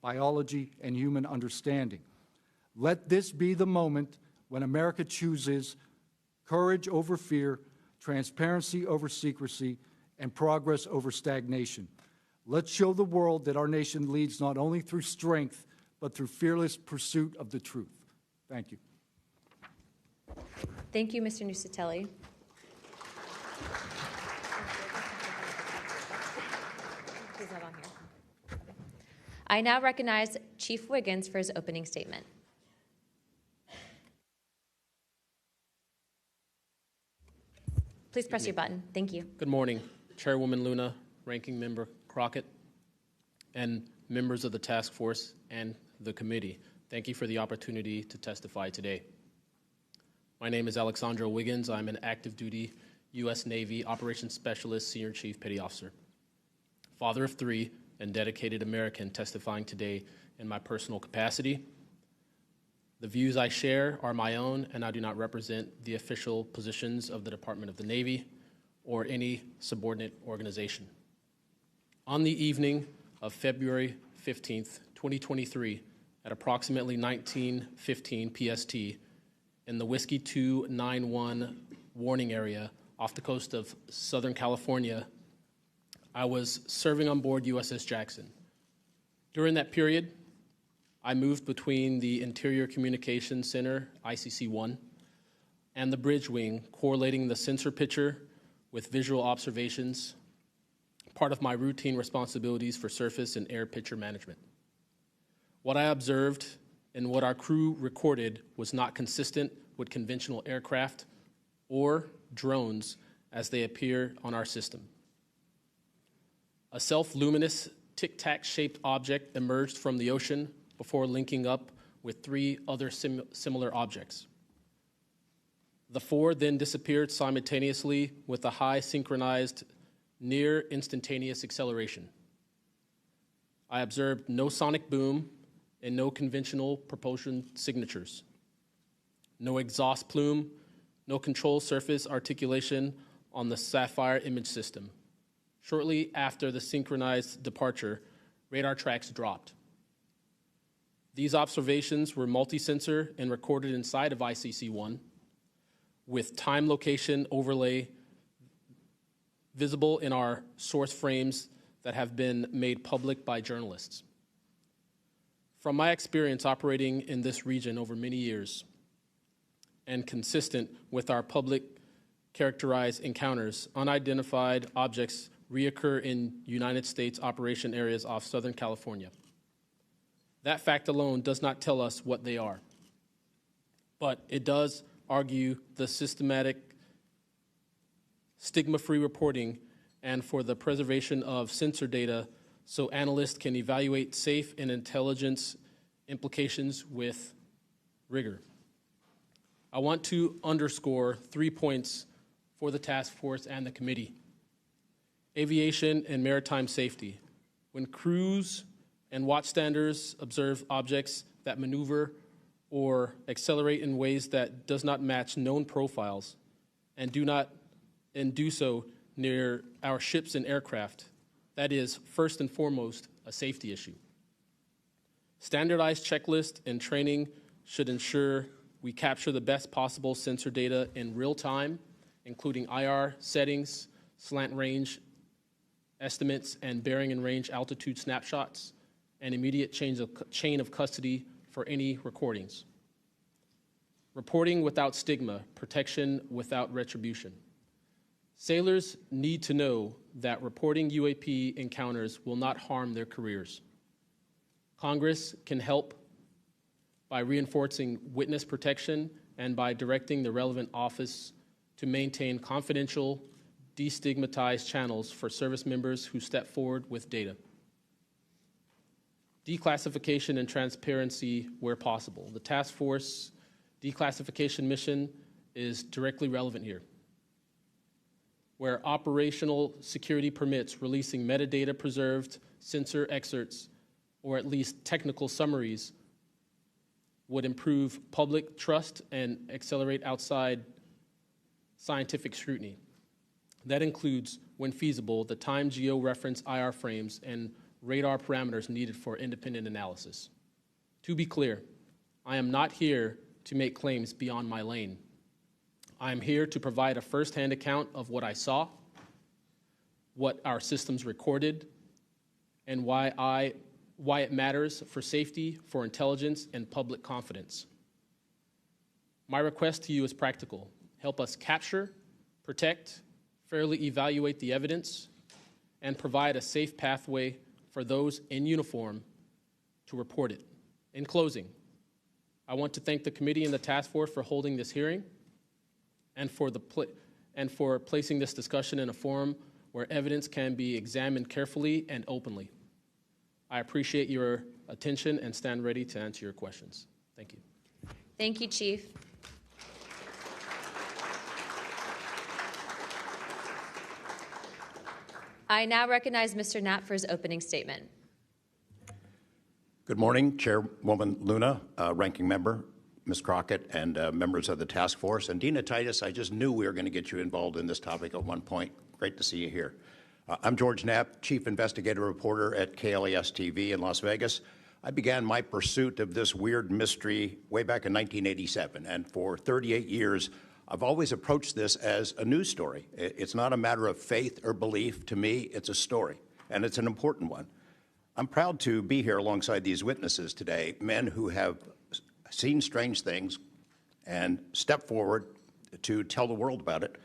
biology, and human understanding. Let this be the moment when America chooses courage over fear, transparency over secrecy, and progress over stagnation. Let's show the world that our nation leads not only through strength, but through fearless pursuit of the truth. Thank you. Thank you, Mr. Nusatelli. He's not on here. I now recognize Chief Wiggins for his opening statement. Please press your button. Thank you. Good morning, Chairwoman Luna, Ranking Member Crockett, and members of the task force and the committee. Thank you for the opportunity to testify today. My name is Alexandro Wiggins. I'm an active duty U.S. Navy Operations Specialist, Senior Chief Petty Officer, father of 3, and dedicated American testifying today in my personal capacity. The views I share are my own, and I do not represent the official positions of the Department of the Navy or any subordinate organization. On the evening of February 15th, 2023, at approximately 19:15 PST, in the Whiskey 291 warning area off the coast of Southern California, I was serving on board USS Jackson. During that period, I moved between the Interior Communications Center, ICC-1, and the bridge wing, correlating the sensor picture with visual observations, part of my routine responsibilities for surface and air picture management. What I observed and what our crew recorded was not consistent with conventional aircraft or drones as they appear on our system. A self-luminous tic-tac shaped object emerged from the ocean before linking up with 3 other similar objects. The 4 then disappeared simultaneously with a high synchronized, near instantaneous acceleration. I observed no sonic boom and no conventional propulsion signatures, no exhaust plume, no control surface articulation on the Sapphire image system. Shortly after the synchronized departure, radar tracks dropped. These observations were multi-sensor and recorded inside of ICC-1 with time location overlay visible in our source frames that have been made public by journalists. From my experience operating in this region over many years and consistent with our public characterized encounters, unidentified objects reoccur in United States operation areas off Southern California. That fact alone does not tell us what they are, but it does argue the systematic stigma-free reporting and for the preservation of sensor data so analysts can evaluate safe and intelligence implications with rigor. I want to underscore 3 points for the task force and the committee. Aviation and maritime safety. When crews and watchstanders observe objects that maneuver or accelerate in ways that does not match known profiles and do so near our ships and aircraft, that is, first and foremost, a safety issue. Standardized checklists and training should ensure we capture the best possible sensor data in real time, including IR settings, slant range estimates, and bearing and range altitude snapshots, and immediate chain of custody for any recordings. Reporting without stigma, protection without retribution. Sailors need to know that reporting UAP encounters will not harm their careers. Congress can help by reinforcing witness protection and by directing the relevant office to maintain confidential, destigmatized channels for service members who step forward with data. Declassification and transparency where possible. The task force declassification mission is directly relevant here. Where operational security permits releasing metadata preserved sensor excerpts or at least technical summaries would improve public trust and accelerate outside scientific scrutiny. That includes, when feasible, the time geo-reference IR frames and radar parameters needed for independent analysis. To be clear, I am not here to make claims beyond my lane. I am here to provide a firsthand account of what I saw, what our systems recorded, and why it matters for safety, for intelligence, and public confidence. My request to you is practical. Help us capture, protect, fairly evaluate the evidence, and provide a safe pathway for those in uniform to report it. In closing, I want to thank the committee and the task force for holding this hearing and for placing this discussion in a forum where evidence can be examined carefully and openly. I appreciate your attention and stand ready to answer your questions. Thank you. Thank you, Chief. I now recognize Mr. Knapp for his opening statement. Good morning, Chairwoman Luna, Ranking Member, Ms. Crockett, and members of the task force. And Dina Titus, I just knew we were going to get you involved in this topic at one point. Great to see you here. I'm George Knapp, Chief Investigative Reporter at KLAS TV in Las Vegas. I began my pursuit of this weird mystery way back in 1987, and for 38 years, I've always approached this as a news story. It's not a matter of faith or belief. To me, it's a story, and it's an important one. I'm proud to be here alongside these witnesses today, men who have seen strange things and stepped forward to tell the world about it.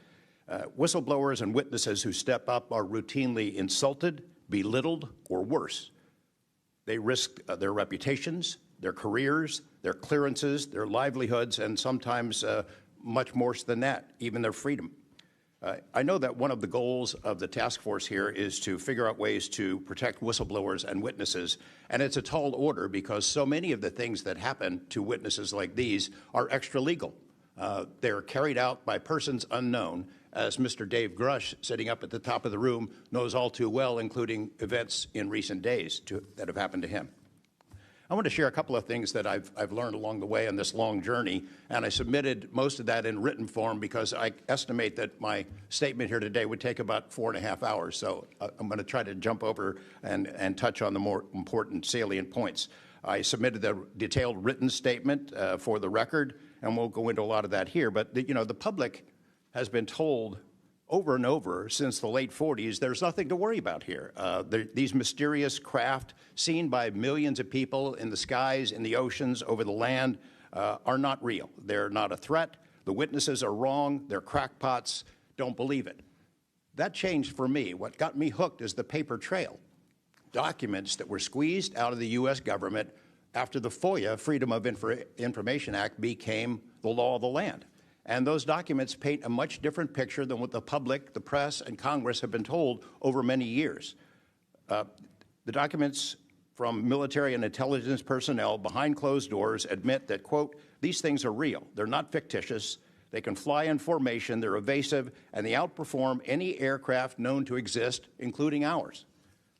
Whistleblowers and witnesses who step up are routinely insulted, belittled, or worse. They risk their reputations, their careers, their clearances, their livelihoods, and sometimes much more than that, even their freedom. I know that one of the goals of the task force here is to figure out ways to protect whistleblowers and witnesses, and it's a tall order because so many of the things that happen to witnesses like these are extra-legal. They're carried out by persons unknown, as Mr. Dave Grush, sitting up at the top of the room, knows all too well, including events in recent days that have happened to him. I want to share a couple of things that I've learned along the way on this long journey, and I submitted most of that in written form because I estimate that my statement here today would take about 4.5 hours, so I'm going to try to jump over and touch on the more important salient points. I submitted a detailed written statement for the record, and we'll go into a lot of that here, but the public has been told over and over since the late 40s, there's nothing to worry about here. These mysterious craft seen by millions of people in the skies, in the oceans, over the land are not real. They're not a threat. The witnesses are wrong. They're crackpots. Don't believe it. That changed for me. What got me hooked is the paper trail. Documents that were squeezed out of the U.S. government after the FOIA, Freedom of Information Act, became the law of the land. And those documents paint a much different picture than what the public, the press, and Congress have been told over many years. The documents from military and intelligence personnel behind closed doors admit that, quote, these things are real. They're not fictitious. They can fly in formation. They're evasive, and they outperform any aircraft known to exist, including ours.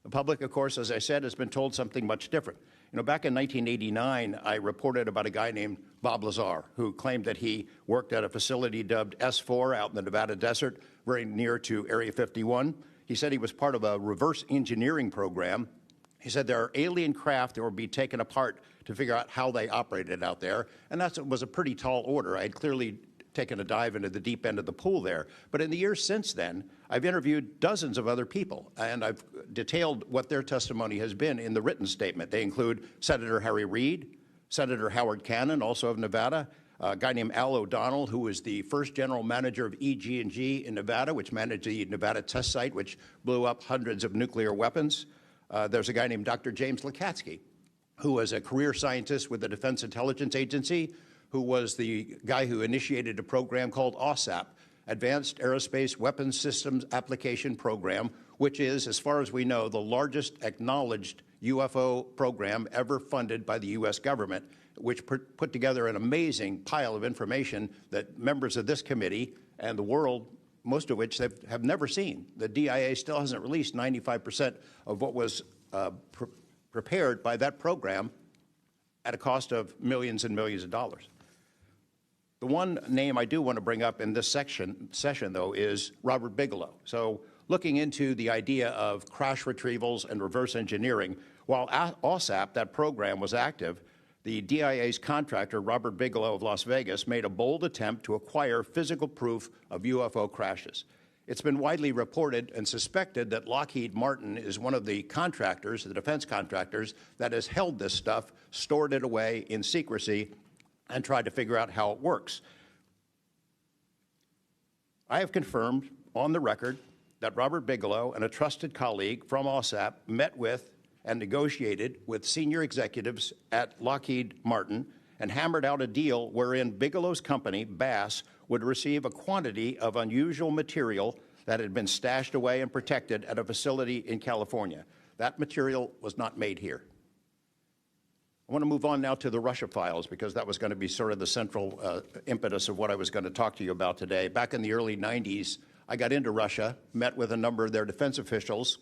The public, of course, as I said, has been told something much different. Back in 1989, I reported about a guy named Bob Lazar, who claimed that he worked at a facility dubbed S4 out in the Nevada desert, very near to Area 51. He said he was part of a reverse engineering program. He said there are alien craft that would be taken apart to figure out how they operated out there, and that was a pretty tall order. I had clearly taken a dive into the deep end of the pool there. But in the years since then, I've interviewed dozens of other people, and I've detailed what their testimony has been in the written statement. They include Senator Harry Reid, Senator Howard Cannon, also of Nevada, a guy named Al O'Donnell, who was the first general manager of EG&G in Nevada, which managed the Nevada test site, which blew up hundreds of nuclear weapons. There's a guy named Dr. James Lakatsky, who was a career scientist with the Defense Intelligence Agency, who was the guy who initiated a program called OSAP, Advanced Aerospace Weapons Systems Application Program, which is, as far as we know, the largest acknowledged UFO program ever funded by the U.S. government, which put together an amazing pile of information that members of this committee and the world, most of which have never seen. The DIA still hasn't released 95% of what was prepared by that program at a cost of millions and millions of dollars. The one name I do want to bring up in this session, though, is Robert Bigelow. So looking into the idea of crash retrievals and reverse engineering. While OSAP, that program, was active, the DIA's contractor, Robert Bigelow of Las Vegas, made a bold attempt to acquire physical proof of UFO crashes. It's been widely reported and suspected that Lockheed Martin is one of the contractors, the defense contractors, that has held this stuff, stored it away in secrecy, and tried to figure out how it works. I have confirmed on the record that Robert Bigelow and a trusted colleague from OSAP met with and negotiated with senior executives at Lockheed Martin and hammered out a deal wherein Bigelow's company, Bass, would receive a quantity of unusual material that had been stashed away and protected at a facility in California. That material was not made here. I want to move on now to the Russia files, because that was going to be sort of the central impetus of what I was going to talk to you about today. Back in the early 90s, I got into Russia, met with a number of their defense officials,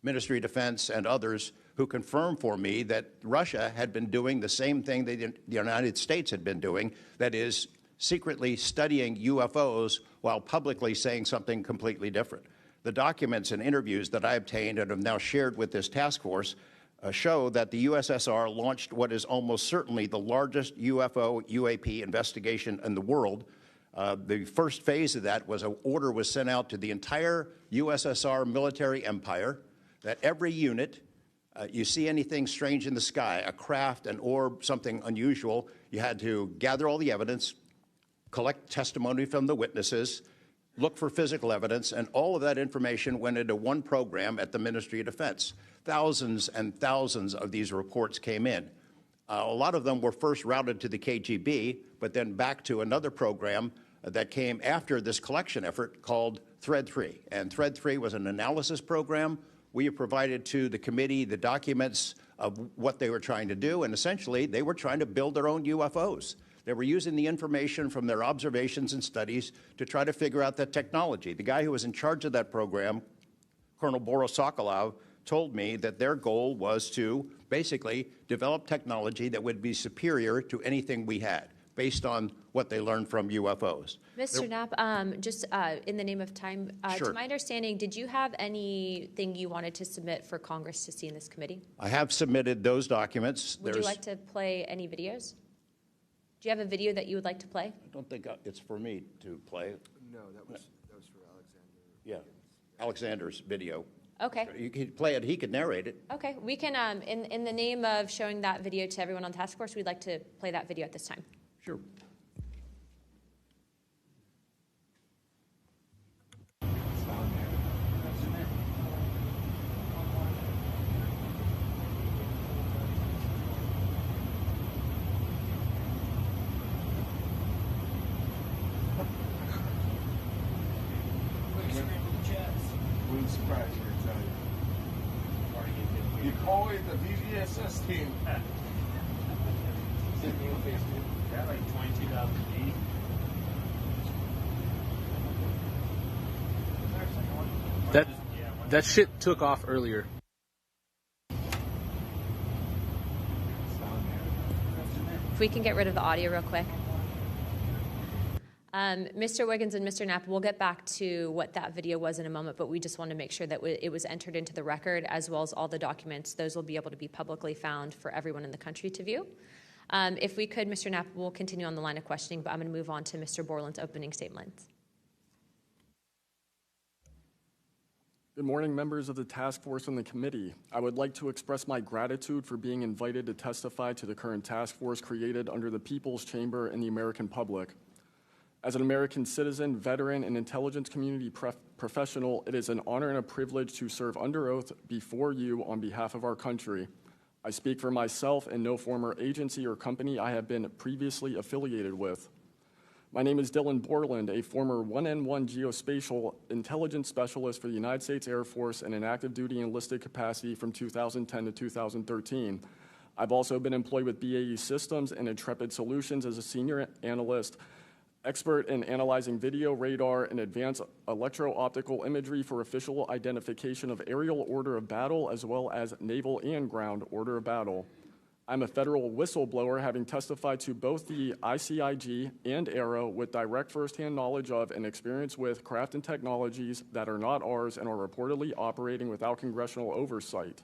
Ministry of Defense and others, who confirmed for me that Russia had been doing the same thing that the United States had been doing, that is, secretly studying UFOs while publicly saying something completely different. The documents and interviews that I obtained and have now shared with this task force show that the USSR launched what is almost certainly the largest UFO UAP investigation in the world. The first phase of that was an order was sent out to the entire USSR military empire that every unit, you see anything strange in the sky, a craft, an orb, something unusual, you had to gather all the evidence, collect testimony from the witnesses, look for physical evidence, and all of that information went into one program at the Ministry of Defense. Thousands and thousands of these reports came in. A lot of them were first routed to the KGB, but then back to another program that came after this collection effort called Thread 3. And Thread 3 was an analysis program. We have provided to the committee the documents of what they were trying to do, and essentially they were trying to build their own UFOs. They were using the information from their observations and studies to try to figure out the technology. The guy who was in charge of that program, Colonel Boris Sokolov, told me that their goal was to basically develop technology that would be superior to anything we had, based on what they learned from UFOs. Mr. Knapp, just in the name of time, Sure. to my understanding, did you have anything you wanted to submit for Congress to see in this committee? I have submitted those documents. Would you like to play any videos? Do you have a video that you would like to play? I don't think it's for me to play. No, that was for Alexander. Yeah, Alexander's video. Okay. You could play it, he could narrate it. Okay, we can, in the name of showing that video to everyone on the task force, we'd like to play that video at this time. Sure. Wouldn't surprise you, I tell you. You call it the VVSS team. Yeah, like 22,008. That shit took off earlier. If we can get rid of the audio real quick. Mr. Wiggins and Mr. Knapp, we'll get back to what that video was in a moment, but we just want to make sure that it was entered into the record, as well as all the documents. Those will be able to be publicly found for everyone in the country to view. If we could, Mr. Knapp, we'll continue on the line of questioning, but I'm going to move on to Mr. Borland's opening statements. Good morning, members of the task force and the committee. I would like to express my gratitude for being invited to testify to the current task force created under the People's Chamber and the American public. As an American citizen, veteran, and intelligence community professional, it is an honor and a privilege to serve under oath before you on behalf of our country. I speak for myself and no former agency or company I have been previously affiliated with. My name is Dylan Borland, a former 1N1 geospatial intelligence specialist for the United States Air Force in an active duty enlisted capacity from 2010 to 2013. I've also been employed with BAE Systems and Intrepid Solutions as a senior analyst, expert in analyzing video, radar, and advanced electro-optical imagery for official identification of aerial order of battle, as well as naval and ground order of battle. I'm a federal whistleblower, having testified to both the ICIG and AARO with direct firsthand knowledge of and experience with craft and technologies that are not ours and are reportedly operating without congressional oversight.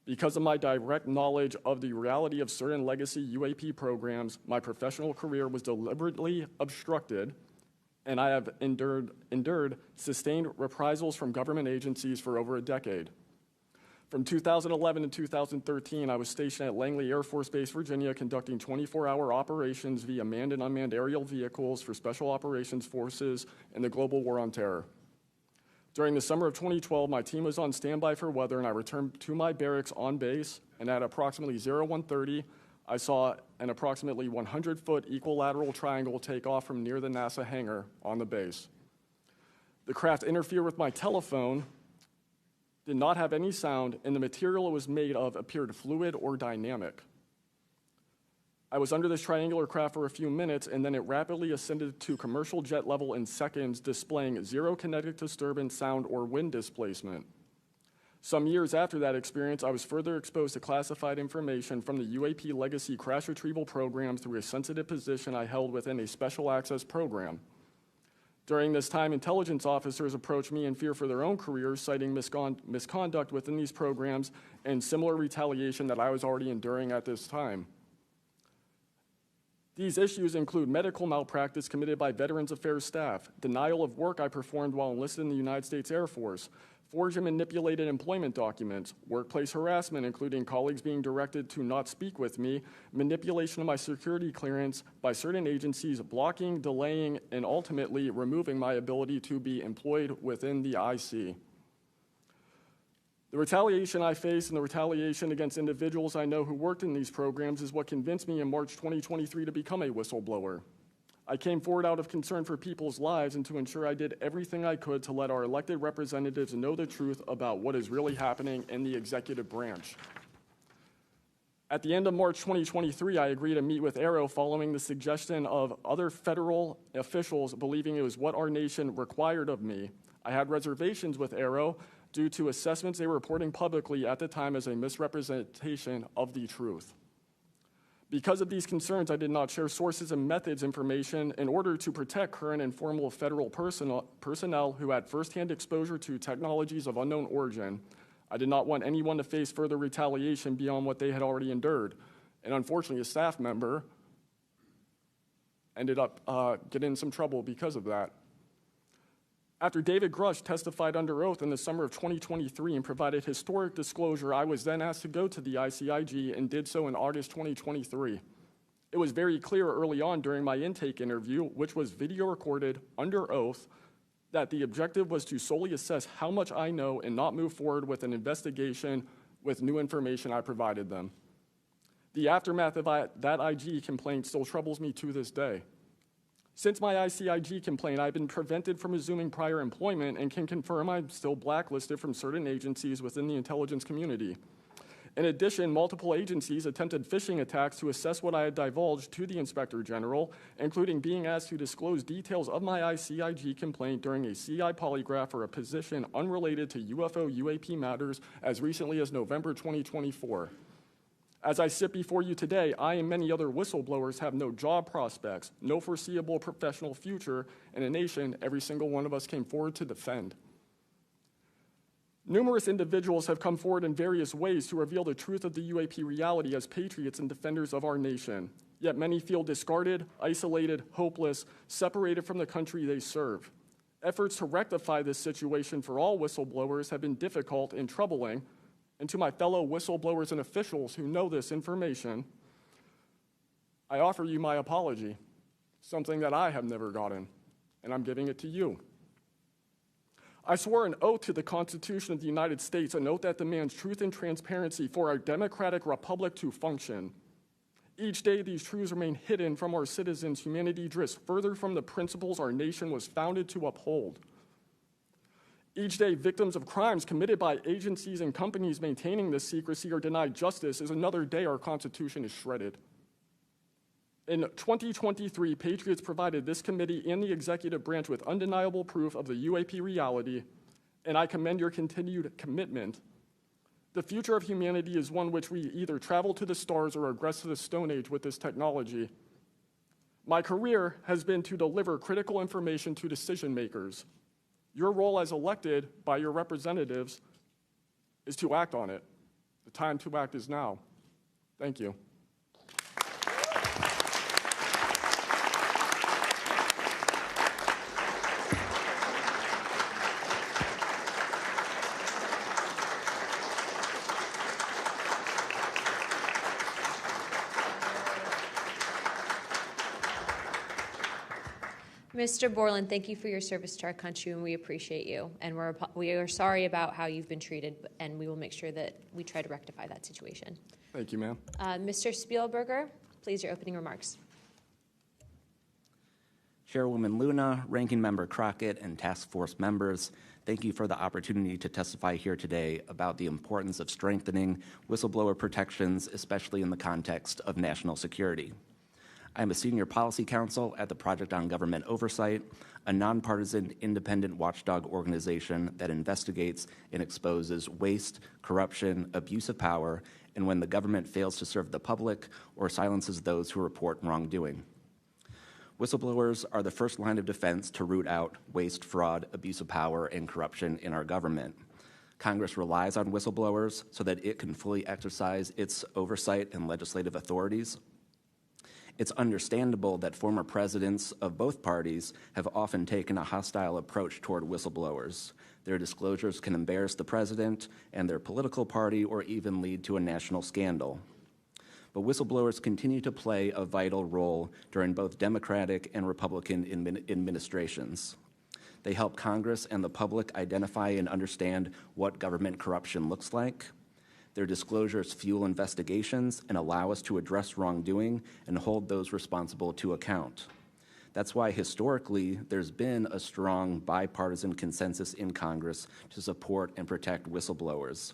Because of my direct knowledge of the reality of certain legacy UAP programs, my professional career was deliberately obstructed, and I have endured sustained reprisals from government agencies for over a decade. From 2011 to 2013, I was stationed at Langley Air Force Base, Virginia, conducting 24-hour operations via manned and unmanned aerial vehicles for Special Operations Forces in the global war on terror. During the summer of 2012, my team was on standby for weather, and I returned to my barracks on base, and at approximately 01:30, I saw an approximately 100-foot equilateral triangle take off from near the NASA hangar on the base. The craft interfered with my telephone, did not have any sound, and the material it was made of appeared fluid or dynamic. I was under this triangular craft for a few minutes, and then it rapidly ascended to commercial jet level in seconds, displaying zero kinetic disturbance, sound, or wind displacement. Some years after that experience, I was further exposed to classified information from the UAP legacy crash retrieval program through a sensitive position I held within a special access program. During this time, intelligence officers approached me in fear for their own careers, citing misconduct within these programs and similar retaliation that I was already enduring at this time. These issues include medical malpractice committed by Veterans Affairs staff, denial of work I performed while enlisted in the United States Air Force, forged and manipulated employment documents, workplace harassment, including colleagues being directed to not speak with me, manipulation of my security clearance by certain agencies, blocking, delaying, and ultimately removing my ability to be employed within the IC. The retaliation I face and the retaliation against individuals I know who worked in these programs is what convinced me in March 2023 to become a whistleblower. I came forward out of concern for people's lives and to ensure I did everything I could to let our elected representatives know the truth about what is really happening in the executive branch. At the end of March 2023, I agreed to meet with AARO following the suggestion of other federal officials believing it was what our nation required of me. I had reservations with AARO due to assessments they were reporting publicly at the time as a misrepresentation of the truth. Because of these concerns, I did not share sources and methods information in order to protect current and former federal personnel who had firsthand exposure to technologies of unknown origin. I did not want anyone to face further retaliation beyond what they had already endured. And unfortunately, a staff member ended up getting in some trouble because of that. After David Grush testified under oath in the summer of 2023 and provided historic disclosure, I was then asked to go to the ICIG and did so in August 2023. It was very clear early on during my intake interview, which was video recorded under oath, that the objective was to solely assess how much I know and not move forward with an investigation with new information I provided them. The aftermath of that IG complaint still troubles me to this day. Since my ICIG complaint, I've been prevented from resuming prior employment and can confirm I'm still blacklisted from certain agencies within the intelligence community. In addition, multiple agencies attempted phishing attacks to assess what I had divulged to the Inspector General, including being asked to disclose details of my ICIG complaint during a CI polygraph for a position unrelated to UFO UAP matters as recently as November 2024. As I sit before you today, I and many other whistleblowers have no job prospects, no foreseeable professional future, and a nation every single one of us came forward to defend. Numerous individuals have come forward in various ways to reveal the truth of the UAP reality as patriots and defenders of our nation. Yet many feel discarded, isolated, hopeless, separated from the country they serve. Efforts to rectify this situation for all whistleblowers have been difficult and troubling. And to my fellow whistleblowers and officials who know this information, I offer you my apology, something that I have never gotten, and I'm giving it to you. I swore an oath to the Constitution of the United States, an oath that demands truth and transparency for our democratic republic to function. Each day, these truths remain hidden from our citizens. Humanity drifts further from the principles our nation was founded to uphold. Each day, victims of crimes committed by agencies and companies maintaining this secrecy are denied justice as another day our Constitution is shredded. In 2023, Patriots provided this committee and the executive branch with undeniable proof of the UAP reality, and I commend your continued commitment. The future of humanity is one which we either travel to the stars or regress to the Stone Age with this technology. My career has been to deliver critical information to decision makers. Your role as elected by your representatives is to act on it. The time to act is now. Thank you. Mr. Borland, thank you for your service to our country, and we appreciate you. And we are sorry about how you've been treated, and we will make sure that we try to rectify that situation. Thank you, ma'am. Mr. Spielberger, please, your opening remarks. Chairwoman Luna, Ranking Member Crockett, and Task Force members, thank you for the opportunity to testify here today about the importance of strengthening whistleblower protections, especially in the context of national security. I am a senior policy counsel at the Project on Government Oversight, a nonpartisan independent watchdog organization that investigates and exposes waste, corruption, abuse of power, and when the government fails to serve the public or silences those who report wrongdoing. Whistleblowers are the first line of defense to root out waste, fraud, abuse of power, and corruption in our government. Congress relies on whistleblowers so that it can fully exercise its oversight and legislative authorities. It's understandable that former presidents of both parties have often taken a hostile approach toward whistleblowers. Their disclosures can embarrass the president and their political party or even lead to a national scandal. But whistleblowers continue to play a vital role during both Democratic and Republican administrations. They help Congress and the public identify and understand what government corruption looks like. Their disclosures fuel investigations and allow us to address wrongdoing and hold those responsible to account. That's why historically there's been a strong bipartisan consensus in Congress to support and protect whistleblowers.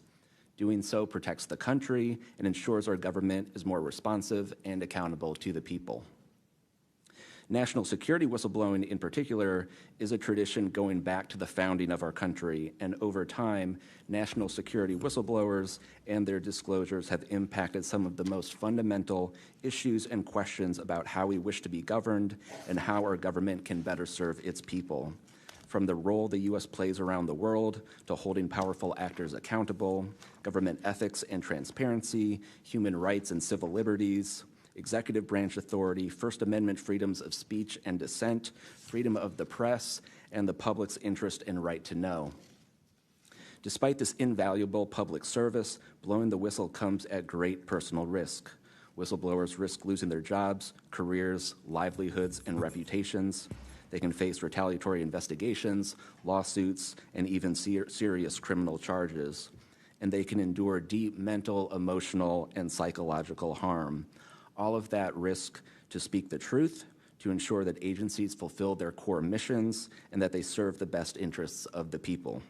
Doing so protects the country and ensures our government is more responsive and accountable to the people. National security whistleblowing in particular is a tradition going back to the founding of our country, and over time, national security whistleblowers and their disclosures have impacted some of the most fundamental issues and questions about how we wish to be governed and how our government can better serve its people. From the role the U.S. plays around the world to holding powerful actors accountable, government ethics and transparency, human rights and civil liberties, executive branch authority, First Amendment freedoms of speech and dissent, freedom of the press, and the public's interest and right to know. Despite this invaluable public service, blowing the whistle comes at great personal risk. Whistleblowers risk losing their jobs, careers, livelihoods, and reputations. They can face retaliatory investigations, lawsuits, and even serious criminal charges. And they can endure deep mental, emotional, and psychological harm. All of that risk to speak the truth, to ensure that agencies fulfill their core missions, and that they serve the best interests of the people.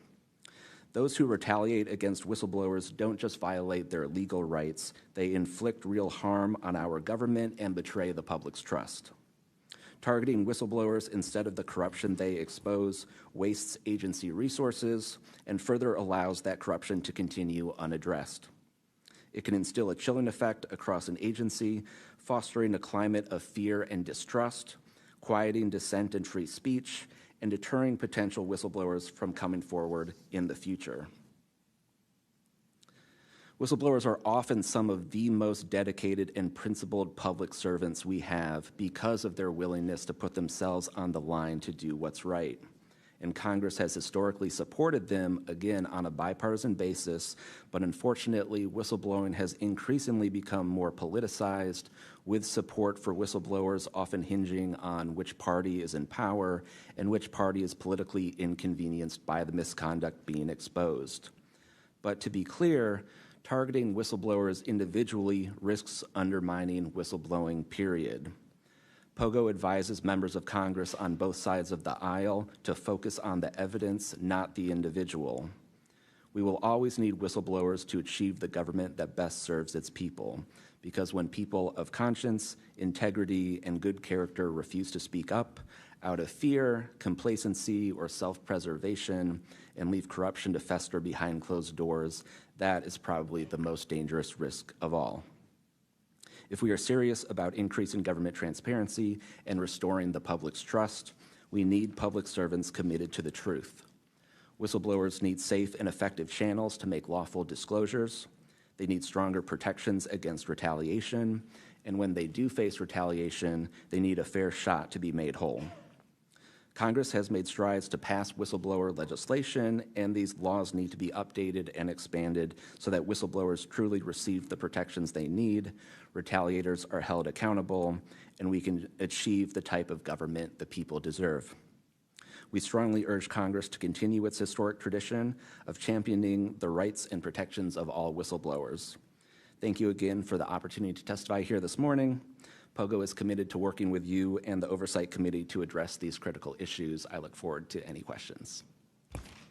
Those who retaliate against whistleblowers don't just violate their legal rights, they inflict real harm on our government and betray the public's trust. Targeting whistleblowers instead of the corruption they expose wastes agency resources and further allows that corruption to continue unaddressed. It can instill a chilling effect across an agency, fostering a climate of fear and distrust, quieting dissent and free speech, and deterring potential whistleblowers from coming forward in the future. Whistleblowers are often some of the most dedicated and principled public servants we have because of their willingness to put themselves on the line to do what's right. And Congress has historically supported them, again, on a bipartisan basis, but unfortunately, whistleblowing has increasingly become more politicized, with support for whistleblowers often hinging on which party is in power and which party is politically inconvenienced by the misconduct being exposed. But to be clear, targeting whistleblowers individually risks undermining whistleblowing, period. POGO advises members of Congress on both sides of the aisle to focus on the evidence, not the individual. We will always need whistleblowers to achieve the government that best serves its people, because when people of conscience, integrity, and good character refuse to speak up, out of fear, complacency, or self-preservation, and leave corruption to fester behind closed doors, that is probably the most dangerous risk of all. If we are serious about increasing government transparency and restoring the public's trust, we need public servants committed to the truth. Whistleblowers need safe and effective channels to make lawful disclosures. They need stronger protections against retaliation, and when they do face retaliation, they need a fair shot to be made whole. Congress has made strides to pass whistleblower legislation, and these laws need to be updated and expanded so that whistleblowers truly receive the protections they need, retaliators are held accountable, and we can achieve the type of government the people deserve. We strongly urge Congress to continue its historic tradition of championing the rights and protections of all whistleblowers. Thank you again for the opportunity to testify here this morning. POGO is committed to working with you and the Oversight Committee to address these critical issues. I look forward to any questions.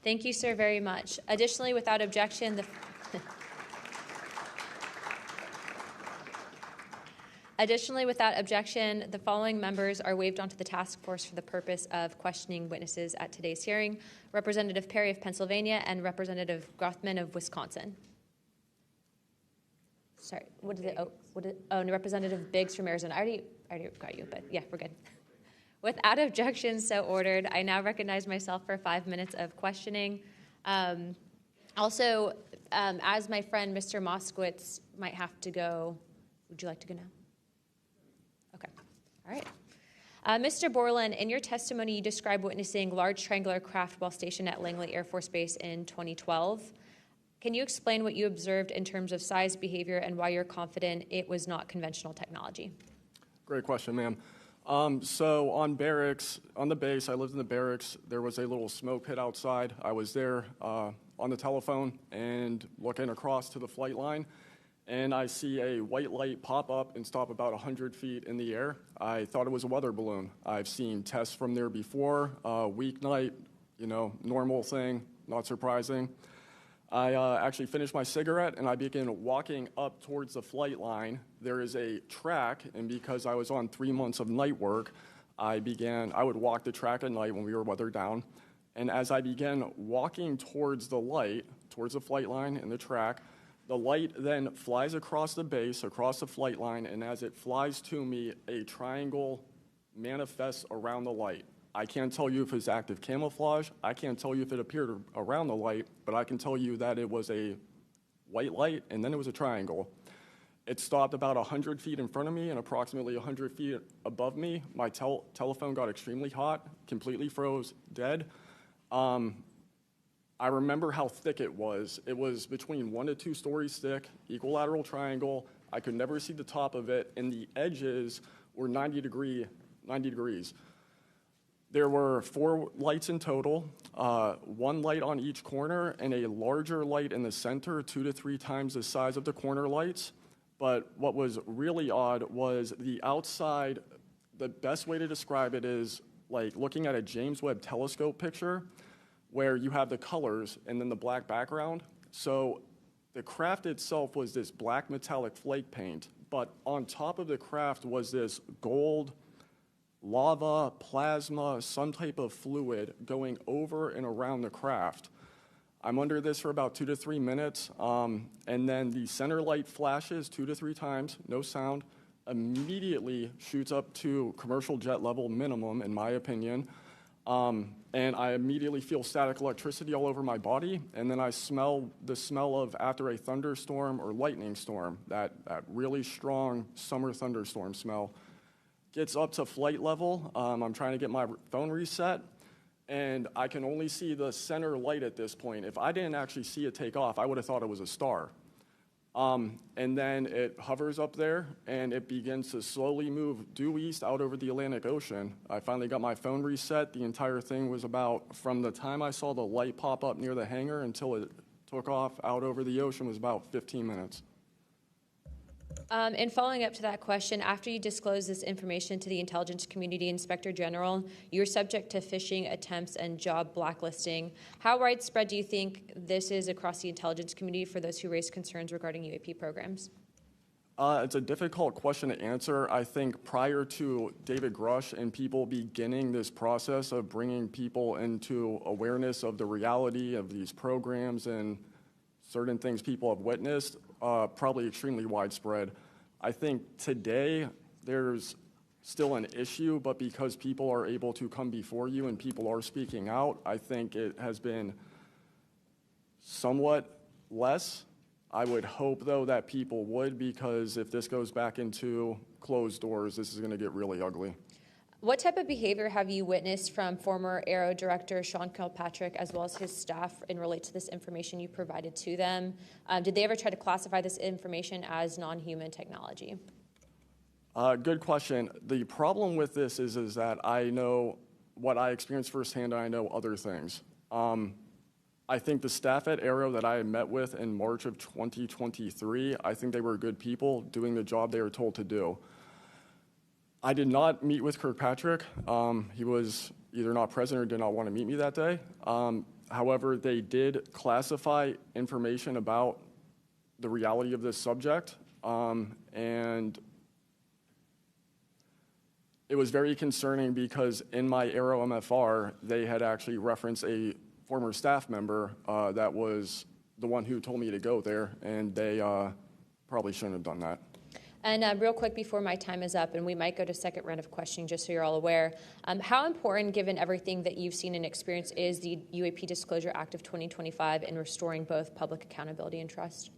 Thank you, sir, very much. Additionally, without objection, the following members are waived onto the task force for the purpose of questioning witnesses at today's hearing: Representative Perry of Pennsylvania and Representative Grothman of Wisconsin. Sorry, and Representative Biggs from Arizona. I already got you, but yeah, we're good. Without objection, so ordered. I now recognize myself for 5 minutes of questioning. Also, as my friend Mr. Moskowitz might have to go, would you like to go now? Okay, all right. Mr. Borland, in your testimony, you described witnessing large triangular craft while stationed at Langley Air Force Base in 2012. Can you explain what you observed in terms of size, behavior, and why you're confident it was not conventional technology? Great question, ma'am. So on the base, I lived in the barracks. There was a little smoke pit outside. I was there on the telephone and looking across to the flight line, and I see a white light pop up and stop about 100 feet in the air. I thought it was a weather balloon. I've seen tests from there before, weeknight, normal thing, not surprising. I actually finished my cigarette, and I began walking up towards the flight line. There is a track, and because I was on 3 months of night work, I would walk the track at night when we were weathered down. And as I began walking towards the flight line and the track, the light then flies across the base, across the flight line, and as it flies to me, a triangle manifests around the light. I can't tell you if it's active camouflage. I can't tell you if it appeared around the light, but I can tell you that it was a white light, and then it was a triangle. It stopped about 100 feet in front of me and approximately 100 feet above me. My telephone got extremely hot, completely froze, dead. I remember how thick it was. It was between 1 to 2 stories thick, equilateral triangle. I could never see the top of it, and the edges were 90 degrees. There were 4 lights in total, 1 light on each corner and a larger light in the center, 2 to 3 times the size of the corner lights. But what was really odd was the outside. The best way to describe it is like looking at a James Webb telescope picture where you have the colors and then the black background. So the craft itself was this black metallic flake paint, but on top of the craft was this gold, lava, plasma, some type of fluid going over and around the craft. I'm under this for about 2 to 3 minutes, and then the center light flashes 2 to 3 times, no sound, immediately shoots up to commercial jet level minimum, in my opinion, and I immediately feel static electricity all over my body, and then I smell the smell of after a thunderstorm or lightning storm, that really strong summer thunderstorm smell. Gets up to flight level. I'm trying to get my phone reset, and I can only see the center light at this point. If I didn't actually see it take off, I would have thought it was a star. And then it hovers up there, and it begins to slowly move due east out over the Atlantic Ocean. I finally got my phone reset. The entire thing was about, from the time I saw the light pop up near the hangar until it took off out over the ocean, was about 15 minutes. In following up to that question, after you disclose this information to the intelligence community, Inspector General, you're subject to phishing attempts and job blacklisting. How widespread do you think this is across the intelligence community for those who raise concerns regarding UAP programs? It's a difficult question to answer. I think prior to David Grush and people beginning this process of bringing people into awareness of the reality of these programs and certain things people have witnessed, probably extremely widespread. I think today there's still an issue, but because people are able to come before you and people are speaking out, I think it has been somewhat less. I would hope, though, that people would, because if this goes back into closed doors, this is going to get really ugly. What type of behavior have you witnessed from former Aero Director Sean Kilpatrick as well as his staff in relate to this information you provided to them? Did they ever try to classify this information as non-human technology? Good question. The problem with this is that I know what I experienced firsthand, and I know other things. I think the staff at Aero that I met with in March of 2023, I think they were good people doing the job they were told to do. I did not meet with Kirkpatrick. He was either not present or did not want to meet me that day. However, they did classify information about the reality of this subject, and it was very concerning because in my Aero MFR, they had actually referenced a former staff member that was the one who told me to go there, and they probably shouldn't have done that. And real quick before my time is up, and we might go to second round of questioning just so you're all aware, how important, given everything that you've seen and experienced, is the UAP Disclosure Act of 2025 in restoring both public accountability and trust?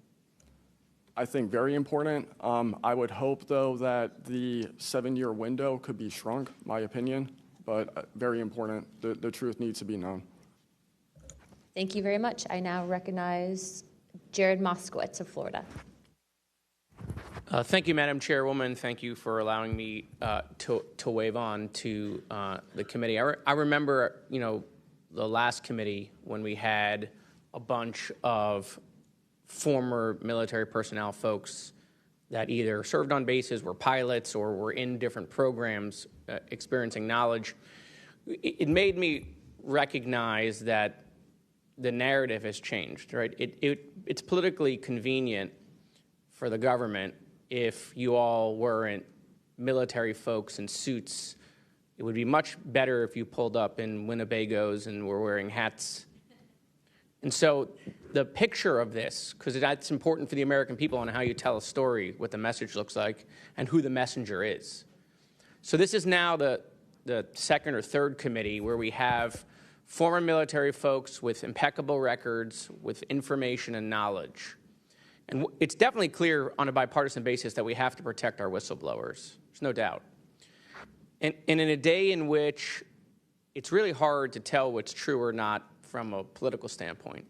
I think very important. I would hope, though, that the 7-year window could be shrunk, my opinion, but very important. The truth needs to be known. Thank you very much. I now recognize Jared Moskowitz of Florida. Thank you, Madam Chairwoman. Thank you for allowing me to wave on to the committee. I remember, the last committee when we had a bunch of former military personnel folks that either served on bases, were pilots, or were in different programs experiencing knowledge. It made me recognize that the narrative has changed, right? It's politically convenient for the government if you all weren't military folks in suits. It would be much better if you pulled up in Winnebagos and were wearing hats. And so the picture of this, because that's important for the American people on how you tell a story, what the message looks like, and who the messenger is. So this is now the second or third committee where we have former military folks with impeccable records, with information and knowledge. And it's definitely clear on a bipartisan basis that we have to protect our whistleblowers. There's no doubt. And in a day in which it's really hard to tell what's true or not from a political standpoint.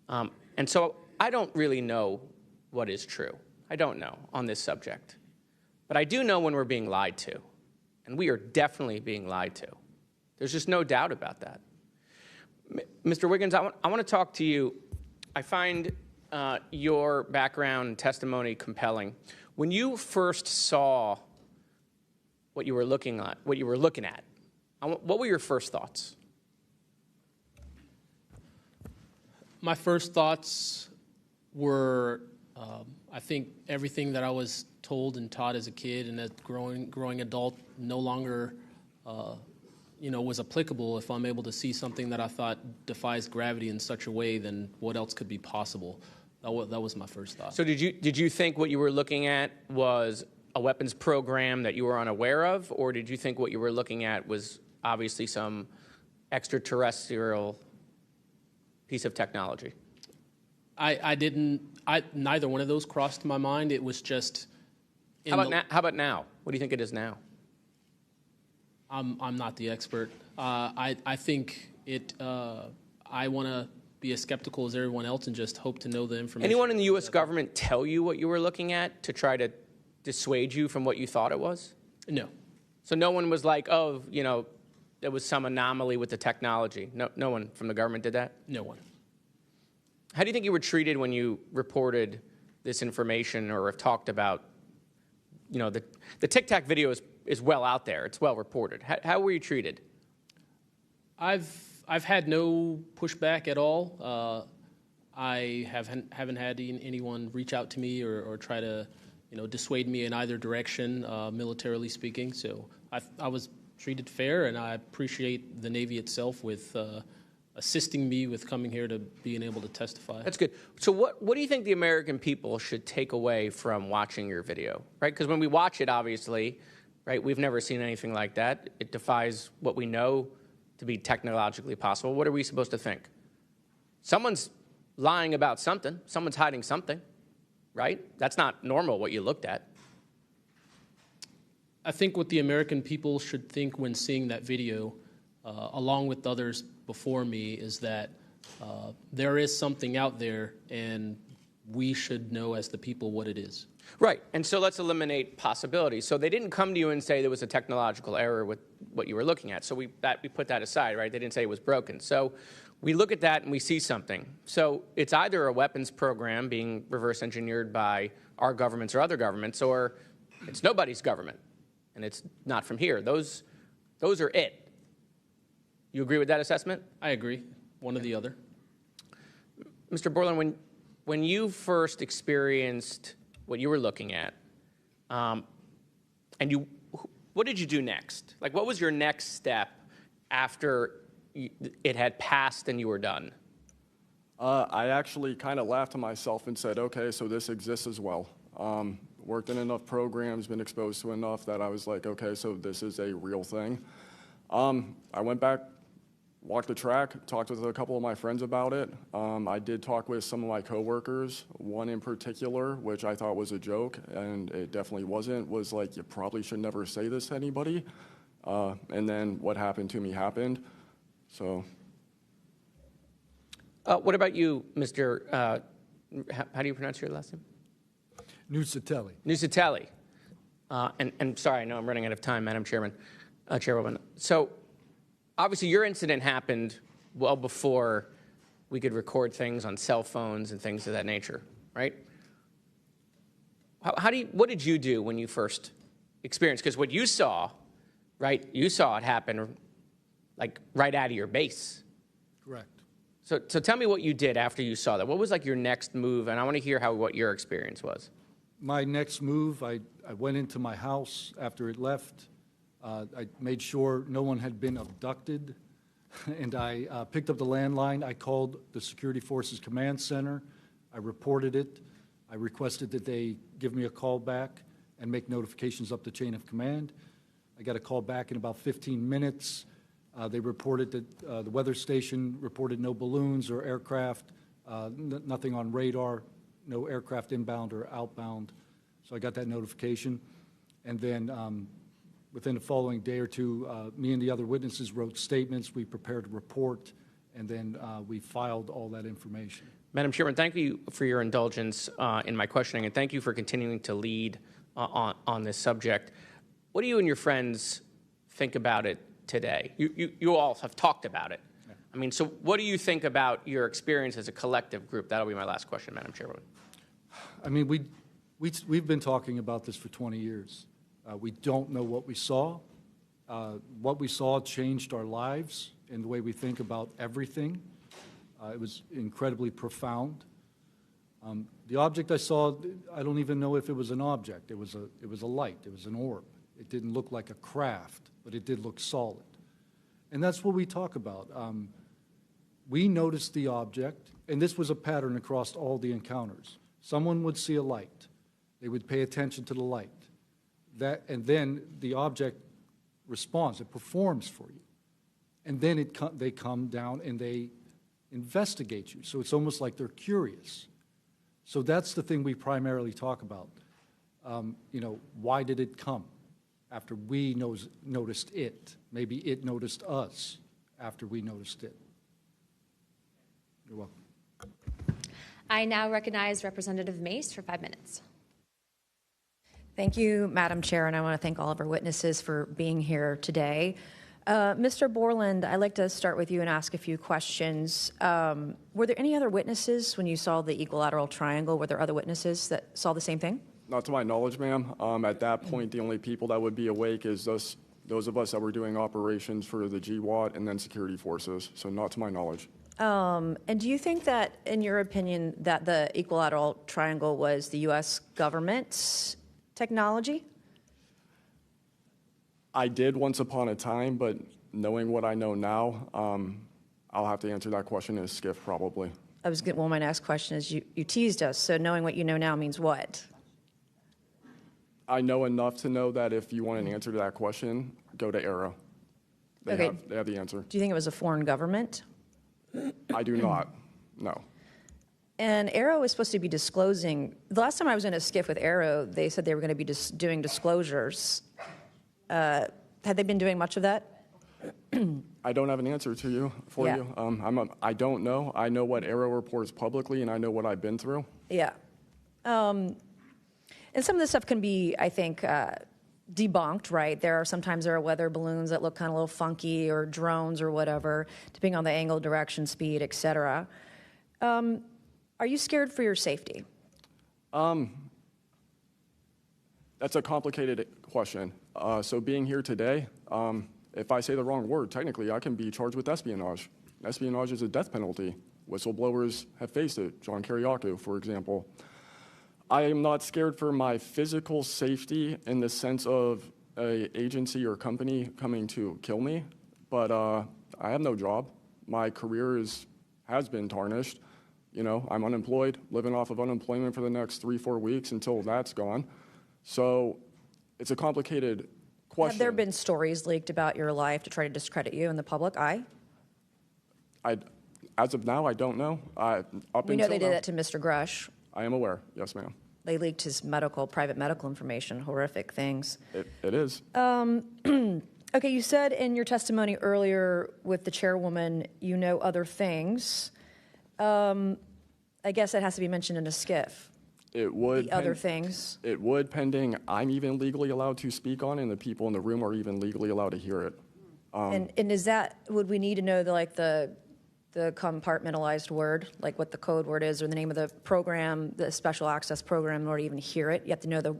And so I don't really know what is true. I don't know on this subject. But I do know when we're being lied to. And we are definitely being lied to. There's just no doubt about that. Mr. Wiggins, I want to talk to you. I find your background and testimony compelling. When you first saw what you were looking at, what were your first thoughts? My first thoughts were, I think everything that I was told and taught as a kid and as growing adult no longer was applicable. If I'm able to see something that I thought defies gravity in such a way, then what else could be possible? That was my first thought. So did you think what you were looking at was a weapons program that you were unaware of, or did you think what you were looking at was obviously some extraterrestrial piece of technology? Neither one of those crossed my mind. It was just. How about now? What do you think it is now? I'm not the expert. I think it. I want to be as skeptical as everyone else and just hope to know the information. Anyone in the U.S. government tell you what you were looking at to try to dissuade you from what you thought it was? No. So no one was like, oh, there was some anomaly with the technology. No one from the government did that? No one. How do you think you were treated when you reported this information or have talked about, the Tic Tac video is well out there. It's well reported. How were you treated? I've had no pushback at all. I haven't had anyone reach out to me or try to dissuade me in either direction, militarily speaking. So I was treated fair, and I appreciate the Navy itself with assisting me with coming here to being able to testify. That's good. So what do you think the American people should take away from watching your video, right? Because when we watch it, obviously, right, we've never seen anything like that. It defies what we know to be technologically possible. What are we supposed to think? Someone's lying about something. Someone's hiding something, right? That's not normal what you looked at. I think what the American people should think when seeing that video, along with others before me, is that there is something out there, and we should know as the people what it is. Right, and so let's eliminate possibilities. So they didn't come to you and say there was a technological error with what you were looking at. So we put that aside, right? They didn't say it was broken. So we look at that and we see something. So it's either a weapons program being reverse engineered by our governments or other governments, or it's nobody's government, and it's not from here. Those are it. You agree with that assessment? I agree. One or the other. Mr. Borland, when you first experienced what you were looking at, what did you do next? Like, what was your next step after it had passed and you were done? I actually kind of laughed to myself and said, okay, so this exists as well. Worked in enough programs, been exposed to enough that I was like, okay, so this is a real thing. I went back, walked the track, talked with a couple of my friends about it. I did talk with some of my coworkers, one in particular, which I thought was a joke, and it definitely wasn't, was like, you probably should never say this to anybody. And then what happened to me happened, so. What about you, Mr., how do you pronounce your last name? Nusatelli. Nusatelli. And sorry, I know I'm running out of time, Madam Chairwoman. So obviously your incident happened well before we could record things on cell phones and things of that nature, right? What did you do when you first experienced? Because what you saw, right, you saw it happen like right out of your base. Correct. So tell me what you did after you saw that. What was like your next move? And I want to hear what your experience was. My next move, I went into my house after it left. I made sure no one had been abducted, and I picked up the landline. I called the Security Forces Command Center. I reported it. I requested that they give me a call back and make notifications up the chain of command. I got a call back in about 15 minutes. They reported that the weather station reported no balloons or aircraft, nothing on radar, no aircraft inbound or outbound. So I got that notification. And then within the following day or two, me and the other witnesses wrote statements. We prepared a report, and then we filed all that information. Madam Chairman, thank you for your indulgence in my questioning, and thank you for continuing to lead on this subject. What do you and your friends think about it today? You all have talked about it. Yeah. I mean, so what do you think about your experience as a collective group? That'll be my last question, Madam Chairwoman. I mean, we've been talking about this for 20 years. We don't know what we saw. What we saw changed our lives in the way we think about everything. It was incredibly profound. The object I saw, I don't even know if it was an object. It was a light. It was an orb. It didn't look like a craft, but it did look solid. And that's what we talk about. We noticed the object, and this was a pattern across all the encounters. Someone would see a light. They would pay attention to the light. And then the object responds. It performs for you. And then they come down and they investigate you. So it's almost like they're curious. So that's the thing we primarily talk about. Why did it come after we noticed it? Maybe it noticed us after we noticed it. You're welcome. I now recognize Representative Mace for 5 minutes. Thank you, Madam Chair, and I want to thank all of our witnesses for being here today. Mr. Borland, I'd like to start with you and ask a few questions. Were there any other witnesses when you saw the equilateral triangle? Were there other witnesses that saw the same thing? Not to my knowledge, ma'am. At that point, the only people that would be awake is those of us that were doing operations for the GWAT and then security forces, so not to my knowledge. And do you think that, in your opinion, that the equilateral triangle was the U.S. government technology? I did once upon a time, but knowing what I know now, I'll have to answer that question in a skiff probably. Well, my next question is, you teased us, so knowing what you know now means what? I know enough to know that if you want an answer to that question, go to Arrow. They have the answer. Do you think it was a foreign government? I do not, no. And Arrow is supposed to be disclosing. The last time I was in a skiff with Arrow, they said they were going to be doing disclosures. Had they been doing much of that? I don't have an answer to you you. I don't know. I know what Arrow reports publicly, and I know what I've been through. Yeah. And some of this stuff can be, I think, debunked, right? Sometimes there are weather balloons that look kind of a little funky, or drones or whatever, depending on the angle, direction, speed, et cetera. Are you scared for your safety? That's a complicated question. So being here today, if I say the wrong word, technically I can be charged with espionage. Espionage is a death penalty. Whistleblowers have faced it. John Kiriakou, for example. I am not scared for my physical safety in the sense of an agency or company coming to kill me, but I have no job. My career has been tarnished. You know, I'm unemployed, living off of unemployment for the next 3-4 weeks until that's gone. So it's a complicated question. Have there been stories leaked about your life to try to discredit you in the public eye? As of now, I don't know. We know they did that to Mr. Grush. I am aware. Yes, ma'am. They leaked his private medical information, horrific things. It is. Okay, you said in your testimony earlier with the chairwoman, you know other things. I guess that has to be mentioned in a skiff. It would. The other things. It would, pending I'm even legally allowed to speak on, and the people in the room are even legally allowed to hear it. And is that, would we need to know the compartmentalized word, like what the code word is, or the name of the program, the special access program, in order to even hear it? You have to know the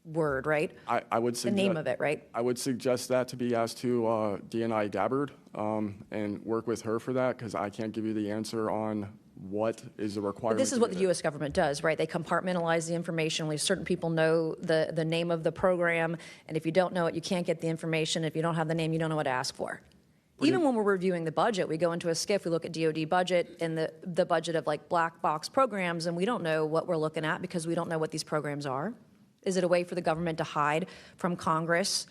word, right? I would suggest the name of it, right? I would suggest that to be asked to DNI Gabbard and work with her for that, because I can't give you the answer on what is the requirement. But this is what the U.S. government does, right? They compartmentalize the information. Only certain people know the name of the program, and if you don't know it, you can't get the information. If you don't have the name, you don't know what to ask for. Even when we're reviewing the budget, we go into a skiff, we look at DOD budget and the budget of like black box programs, and we don't know what we're looking at because we don't know what these programs are. Is it a way for the government to hide from Congress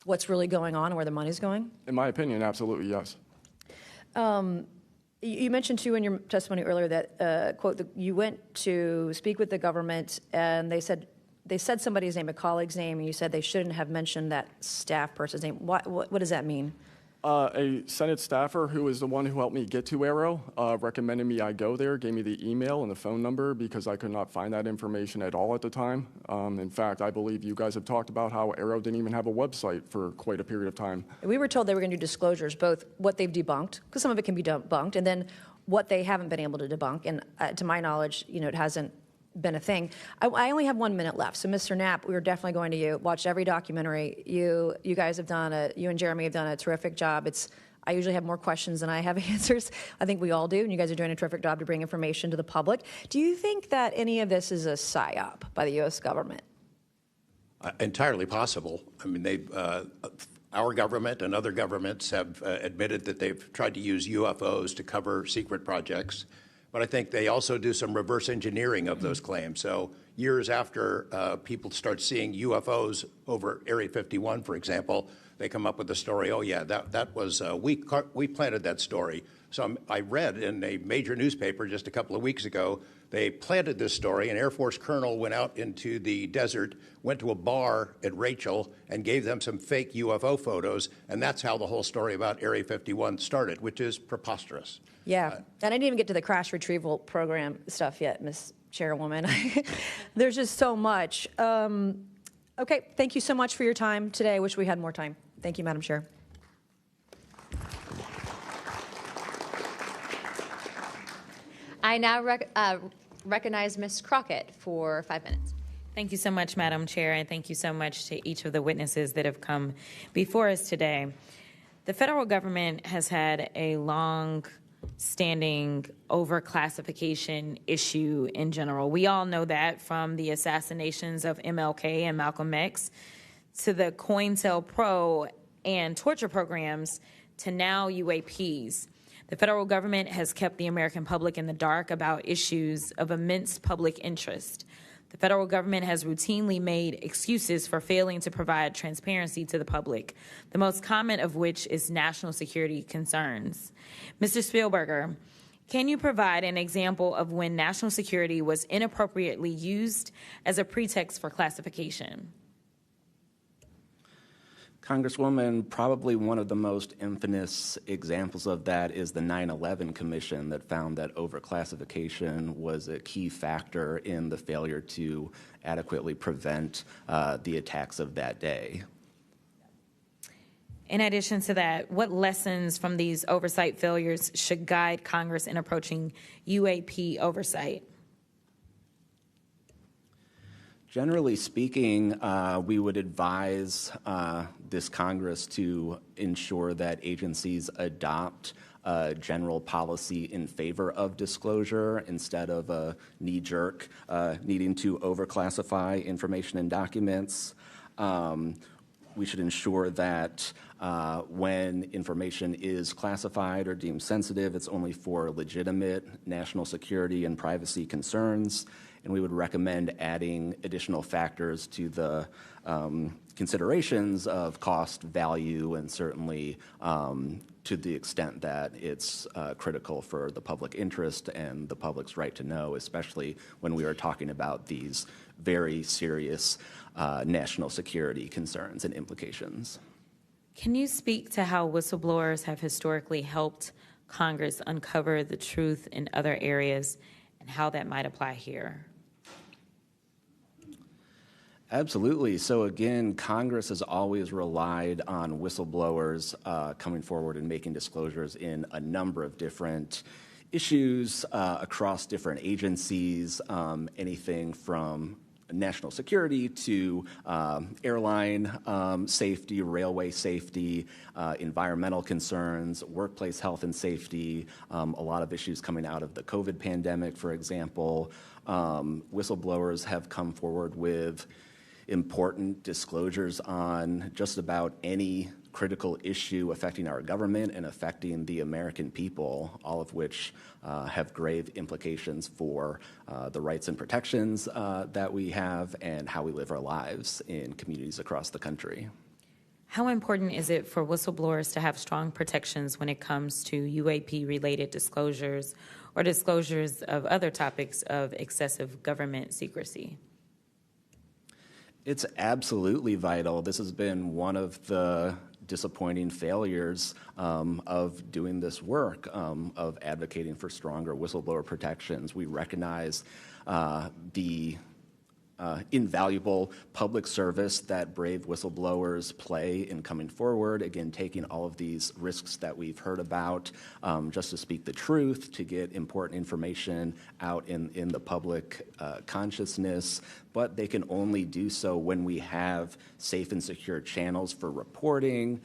what's really going on and where the money's going? In my opinion, absolutely, yes. You mentioned, too, in your testimony earlier that, quote, you went to speak with the government and they said somebody's name, a colleague's name, and you said they shouldn't have mentioned that staff person's name. What does that mean? A Senate staffer who is the one who helped me get to Arrow recommended me I go there, gave me the email and the phone number because I could not find that information at all at the time. In fact, I believe you guys have talked about how Arrow didn't even have a website for quite a period of time. We were told they were going to do disclosures, both what they've debunked, because some of it can be debunked, and then what they haven't been able to debunk. And to my knowledge, it hasn't been a thing. I only have 1 minute left, so Mr. Knapp, we are definitely going to watch every documentary. You guys have you and Jeremy have done a terrific job. I usually have more questions than I have answers. I think we all do, and you guys are doing a terrific job to bring information to the public. Do you think that any of this is a psyop by the U.S. government? Entirely possible. I mean, our government and other governments have admitted that they've tried to use UFOs to cover secret projects. But I think they also do some reverse engineering of those claims. So years after people start seeing UFOs over Area 51, for example, they come up with the story, oh, yeah, that was, we planted that story. So I read in a major newspaper just a couple of weeks ago, they planted this story. An Air Force colonel went out into the desert, went to a bar at Rachel, and gave them some fake UFO photos. And that's how the whole story about Area 51 started, which is preposterous. Yeah, and I didn't even get to the crash retrieval program stuff yet, Ms. Chairwoman. There's just so much. Okay, thank you so much for your time today. I wish we had more time. Thank you, Madam Chair. I now recognize Ms. Crockett for 5 minutes. Thank you so much, Madam Chair, and thank you so much to each of the witnesses that have come before us today. The federal government has had a long standing overclassification issue in general. We all know that from the assassinations of MLK and Malcolm X to the COINTELPRO and torture programs to now UAPs. The federal government has kept the American public in the dark about issues of immense public interest. The federal government has routinely made excuses for failing to provide transparency to the public, the most common of which is national security concerns. Mr. Spielberger, can you provide an example of when national security was inappropriately used as a pretext for classification? Congresswoman, probably one of the most infamous examples of that is the 9/11 Commission that found that overclassification was a key factor in the failure to adequately prevent the attacks of that day. In addition to that, what lessons from these oversight failures should guide Congress in approaching UAP oversight? Generally speaking, we would advise this Congress to ensure that agencies adopt a general policy in favor of disclosure instead of a knee-jerk needing to overclassify information and documents. We should ensure that when information is classified or deemed sensitive, it's only for legitimate national security and privacy concerns. And we would recommend adding additional factors to the considerations of cost, value, and certainly to the extent that it's critical for the public interest and the public's right to know, especially when we are talking about these very serious national security concerns and implications. Can you speak to how whistleblowers have historically helped Congress uncover the truth in other areas and how that might apply here? Absolutely. So again, Congress has always relied on whistleblowers coming forward and making disclosures in a number of different issues across different agencies, anything from national security to airline safety, railway safety, environmental concerns, workplace health and safety, a lot of issues coming out of the COVID pandemic, for example. Whistleblowers have come forward with important disclosures on just about any critical issue affecting our government and affecting the American people, all of which have grave implications for the rights and protections that we have and how we live our lives in communities across the country. How important is it for whistleblowers to have strong protections when it comes to UAP-related disclosures or disclosures of other topics of excessive government secrecy? It's absolutely vital. This has been one of the disappointing failures of doing this work, of advocating for stronger whistleblower protections. We recognize the invaluable public service that brave whistleblowers play in coming forward, again, taking all of these risks that we've heard about just to speak the truth, to get important information out in the public consciousness, but they can only do so when we have safe and secure channels for reporting,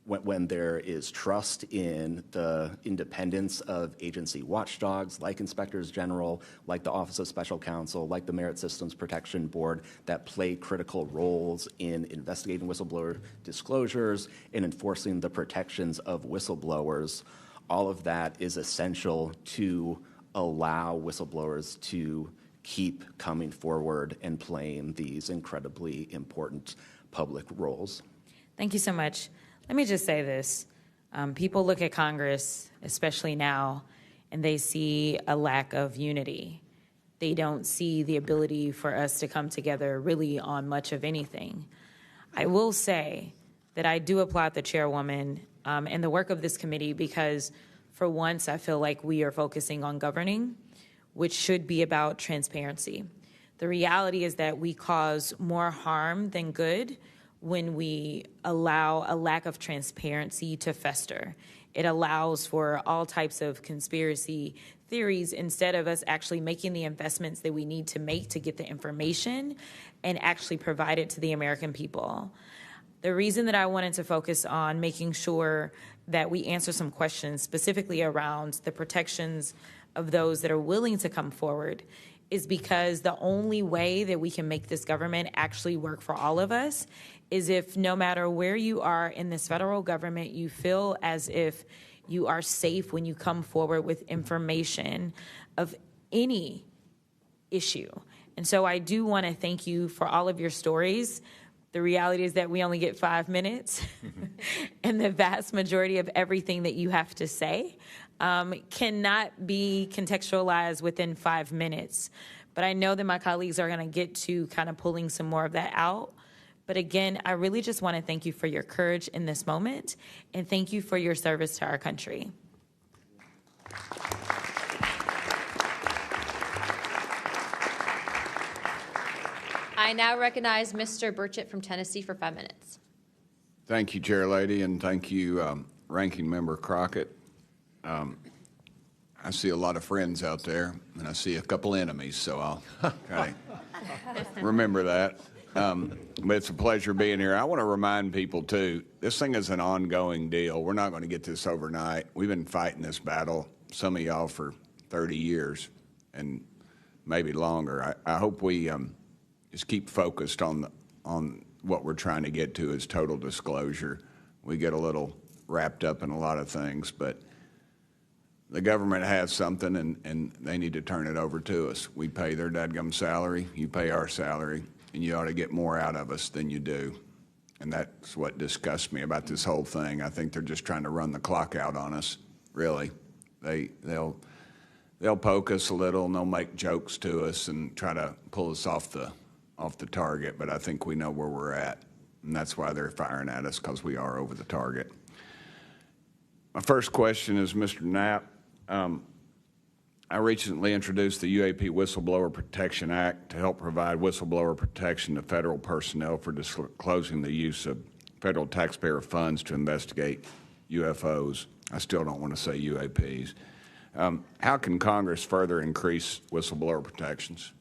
when there is trust in the independence of agency watchdogs like inspectors general, like the Office of Special Counsel, like the Merit Systems Protection Board that play critical roles in investigating whistleblower disclosures and enforcing the protections of whistleblowers. All of that is essential to allow whistleblowers to keep coming forward and playing these incredibly important public roles. Thank you so much. Let me just say this. People look at Congress, especially now, and they see a lack of unity. They don't see the ability for us to come together really on much of anything. I will say that I do applaud the chairwoman and the work of this committee because for once I feel like we are focusing on governing, which should be about transparency. The reality is that we cause more harm than good when we allow a lack of transparency to fester. It allows for all types of conspiracy theories instead of us actually making the investments that we need to make to get the information and actually provide it to the American people. The reason that I wanted to focus on making sure that we answer some questions specifically around the protections of those that are willing to come forward is because the only way that we can make this government actually work for all of us is if no matter where you are in this federal government, you feel as if you are safe when you come forward with information of any issue. And so I do want to thank you for all of your stories. The reality is that we only get 5 minutes, and the vast majority of everything that you have to say cannot be contextualized within 5 minutes. But I know that my colleagues are going to get to kind of pulling some more of that out. But again, I really just want to thank you for your courage in this moment, and thank you for your service to our country. I now recognize Mr. Burchett from Tennessee for 5 minutes. Thank you, Chair Lady, and thank you, Ranking Member Crockett. I see a lot of friends out there, and I see a couple enemies, so I'll kind of remember that. But it's a pleasure being here. I want to remind people, too, this thing is an ongoing deal. We're not going to get this overnight. We've been fighting this battle, some of y'all, for 30 years and maybe longer. I hope we just keep focused on what we're trying to get to is total disclosure. We get a little wrapped up in a lot of things, but the government has something, and they need to turn it over to us. We pay their dadgum salary, you pay our salary, and you ought to get more out of us than you do. And that's what disgusts me about this whole thing. I think they're just trying to run the clock out on us, really. They'll poke us a little, and they'll make jokes to us and try to pull us off the target, but I think we know where we're at, and that's why they're firing at us, because we are over the target. My first question is, Mr. Knapp, I recently introduced the UAP Whistleblower Protection Act to help provide whistleblower protection to federal personnel for disclosing the use of federal taxpayer funds to investigate UFOs. I still don't want to say UAPs. How can Congress further increase whistleblower protections?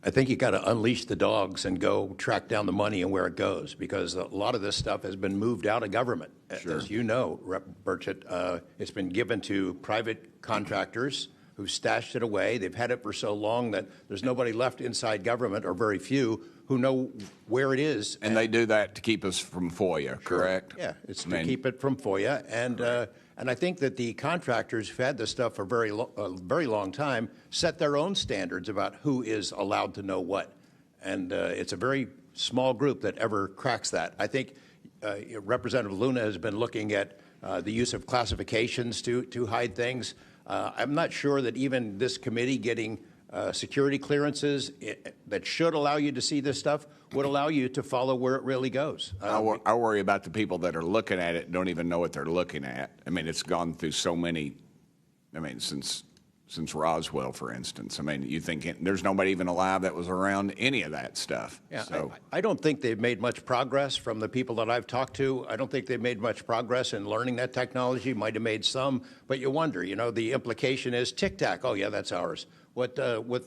I think you got to unleash the dogs and go track down the money and where it goes, because a lot of this stuff has been moved out of government. Sure. As you know, Rep. Burchett, it's been given to private contractors who stashed it away. They've had it for so long that there's nobody left inside government, or very few, who know where it is. And they do that to keep us from FOIA, correct? Yeah, it's to keep it from FOIA. And I think that the contractors who've had this stuff for a very long time set their own standards about who is allowed to know what. And it's a very small group that ever cracks that. I think Representative Luna has been looking at the use of classifications to hide things. I'm not sure that even this committee getting security clearances that should allow you to see this stuff would allow you to follow where it really goes. I worry about the people that are looking at it and don't even know what they're looking at. I mean, it's gone through so many, since Roswell, for instance. I mean, you think there's nobody even alive that was around any of that stuff. Yeah, so. I don't think they've made much progress from the people that I've talked to. I don't think they've made much progress in learning that technology. Might have made some, but you wonder, the implication is tic-tac. Oh, yeah, that's ours. What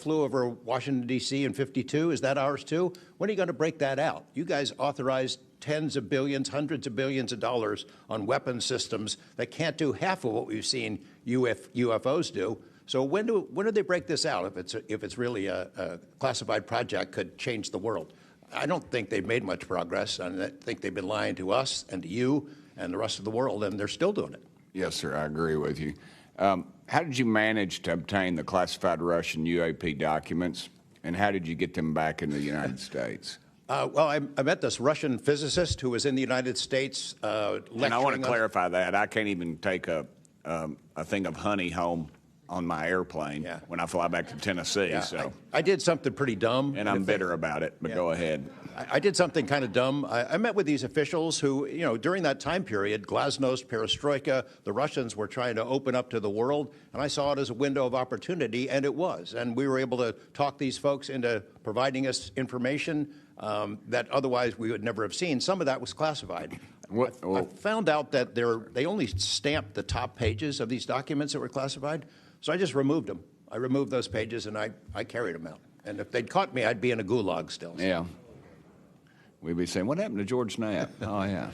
flew over Washington, D.C. in '52, is that ours too? When are you going to break that out? You guys authorized tens of billions, hundreds of billions of dollars on weapon systems that can't do half of what we've seen UFOs do. So when do they break this out? If it's really a classified project could change the world. I don't think they've made much progress, and I think they've been lying to us and to you and the rest of the world, and they're still doing it. Yes, sir, I agree with you. How did you manage to obtain the classified Russian UAP documents, and how did you get them back in the United States? Well, I met this Russian physicist who was in the United States lecturing. And I want to clarify that. I can't even take a thing of honey home on my airplane when I fly back to Tennessee. Yeah, so I did something pretty dumb. And I'm bitter about it, but go ahead. I did something kind of dumb. I met with these officials who, during that time period, glasnost, perestroika, the Russians were trying to open up to the world, and I saw it as a window of opportunity, and it was. And we were able to talk these folks into providing us information that otherwise we would never have seen. Some of that was classified. I found out that they only stamped the top pages of these documents that were classified, so I just removed them. I removed those pages, and I carried them out. And if they'd caught me, I'd be in a gulag still. Yeah. we'd be saying, what happened to George Knapp? Oh, yeah.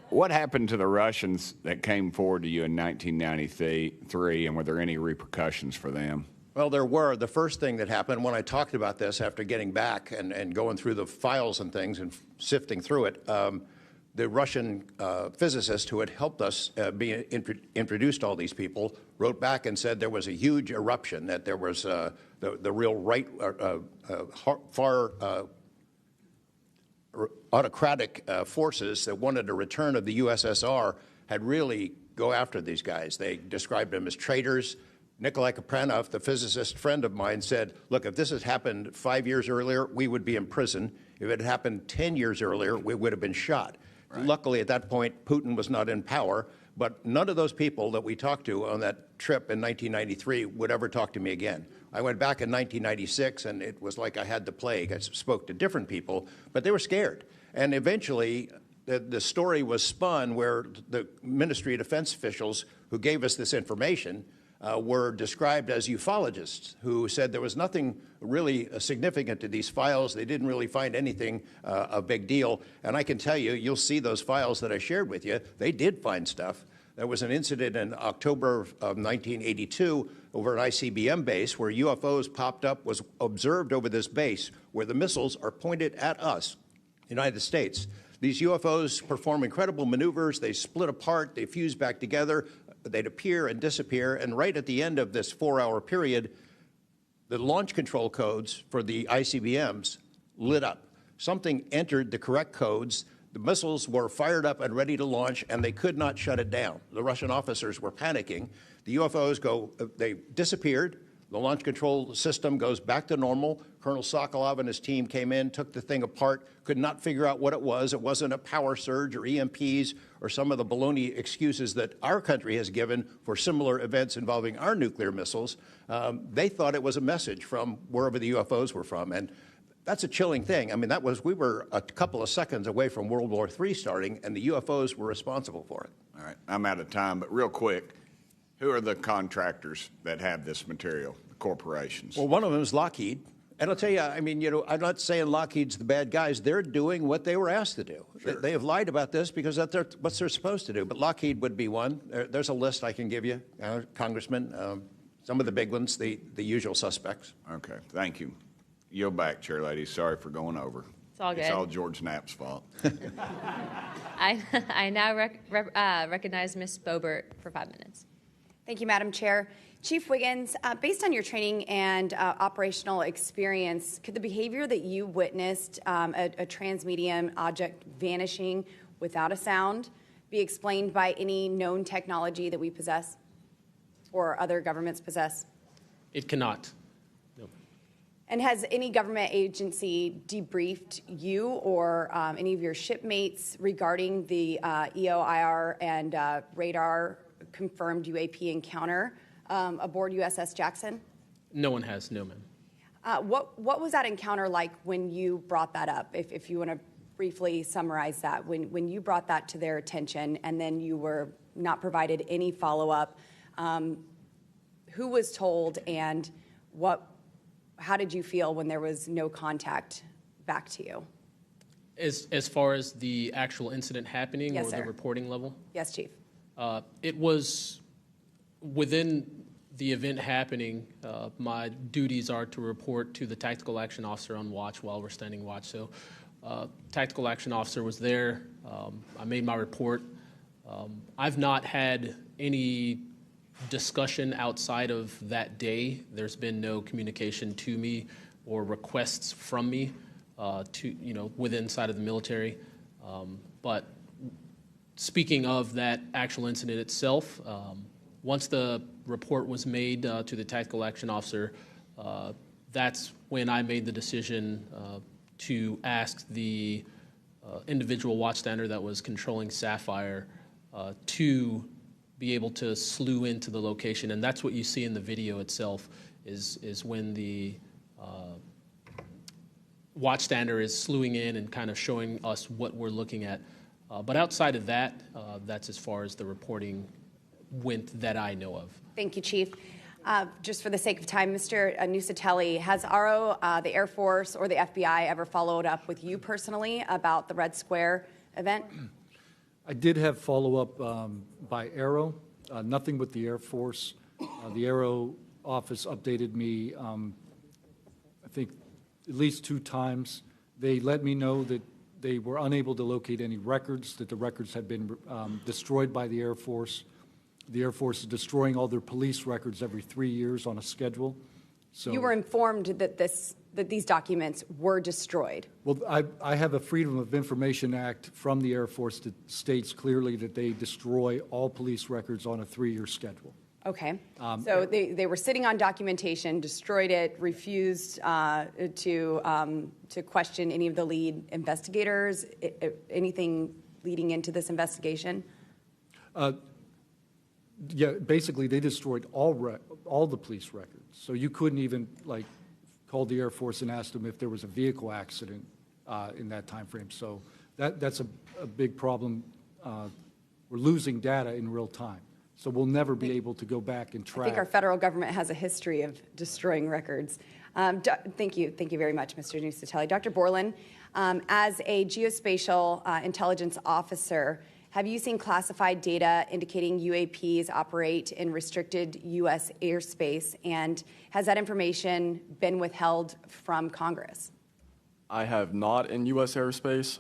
What happened to the Russians that came forward to you in 1993, and were there any repercussions for them? Well, there were. The first thing that happened when I talked about this after getting back and going through the files and things and sifting through it, the Russian physicist who had helped us introduced all these people wrote back and said there was a huge eruption, that there was the real right, far autocratic forces that wanted a return of the USSR had really go after these guys. They described them as traitors. Nikolai Kapranov, the physicist friend of mine, said, look, if this had happened 5 years earlier, we would be in prison. If it had happened 10 years earlier, we would have been shot. Right. Luckily, at that point, Putin was not in power, but none of those people that we talked to on that trip in 1993 would ever talk to me again. I went back in 1996, and it was like I had the plague. I spoke to different people, but they were scared. And eventually, the story was spun where the Ministry of Defense officials who gave us this information were described as ufologists who said there was nothing really significant to these files. They didn't really find anything a big deal. And I can tell you, you'll see those files that I shared with you, they did find stuff. There was an incident in October of 1982 over an ICBM base where UFOs popped up, was observed over this base where the missiles are pointed at us, United States. These UFOs perform incredible maneuvers. They split apart, they fuse back together, they'd appear and disappear. And right at the end of this 4-hour period, the launch control codes for the ICBMs lit up. Something entered the correct codes. The missiles were fired up and ready to launch, and they could not shut it down. The Russian officers were panicking. The UFOs they disappeared. The launch control system goes back to normal. Colonel Sokolov and his team came in, took the thing apart, could not figure out what it was. It wasn't a power surge or EMPs or some of the baloney excuses that our country has given for similar events involving our nuclear missiles. They thought it was a message from wherever the UFOs were from. And that's a chilling thing. I mean, we were a couple of seconds away from World War III starting, and the UFOs were responsible for it. All right, I'm out of time, but real quick, who are the contractors that have this material, the corporations? Well, one of them is Lockheed. And I'll tell you, I mean, I'm not saying Lockheed's the bad guys. They're doing what they were asked to do. Sure. They have lied about this because that's what they're supposed to do. But Lockheed would be one. There's a list I can give you, Congressman. Some of the big ones, the usual suspects. Okay, thank you. Yield back, Chair Lady. Sorry for going over. It's all good. It's all George Knapp's fault. I now recognize Ms. Boebert for 5 minutes. Thank you, Madam Chair. Chief Wiggins, based on your training and operational experience, could the behavior that you witnessed, a transmedium object vanishing without a sound, be explained by any known technology that we possess or other governments possess? It cannot. No. And has any government agency debriefed you or any of your shipmates regarding the EOIR and radar confirmed UAP encounter aboard USS Jackson? No one has, no, ma'am. What was that encounter like when you brought that up? If you want to briefly summarize that, when you brought that to their attention and then you were not provided any follow-up, who was told and how did you feel when there was no contact back to you? As far as the actual incident happening, yes, or sir. the reporting level? Yes, Chief. It was within the event happening. My duties are to report to the tactical action officer on watch while we're standing watch. So tactical action officer was there. I made my report. I've not had any discussion outside of that day. There's been no communication to me or requests from me within inside of the military. But speaking of that actual incident itself, once the report was made to the tactical action officer, that's when I made the decision to ask the individual watchstander that was controlling Sapphire to be able to slew into the location. And that's what you see in the video itself, is when the watchstander is slewing in and kind of showing us what we're looking at. But outside of that, that's as far as the reporting went that I know of. Thank you, Chief. Just for the sake of time, Mr. Nusatelli, has RO, the Air Force, or the FBI ever followed up with you personally about the Red Square event? I did have follow-up by Aero, nothing with the Air Force. The Aero office updated me, I think, at least 2 times. They let me know that they were unable to locate any records, that the records had been destroyed by the Air Force. The Air Force is destroying all their police records every 3 years on a schedule. So you were informed that these documents were destroyed. Well, I have a Freedom of Information Act from the Air Force that states clearly that they destroy all police records on a 3-year schedule. Okay. So they were sitting on documentation, destroyed it, refused to question any of the lead investigators, anything leading into this investigation? Yeah, basically they destroyed all the police records. So you couldn't even call the Air Force and ask them if there was a vehicle accident in that time frame. So that's a big problem. We're losing data in real time. So we'll never be able to go back and track. I think our federal government has a history of destroying records. Thank you very much, Mr. Nusatelli. Dr. Borland, as a geospatial intelligence officer, have you seen classified data indicating UAPs operate in restricted U.S. airspace, and has that information been withheld from Congress? I have not in U.S. airspace.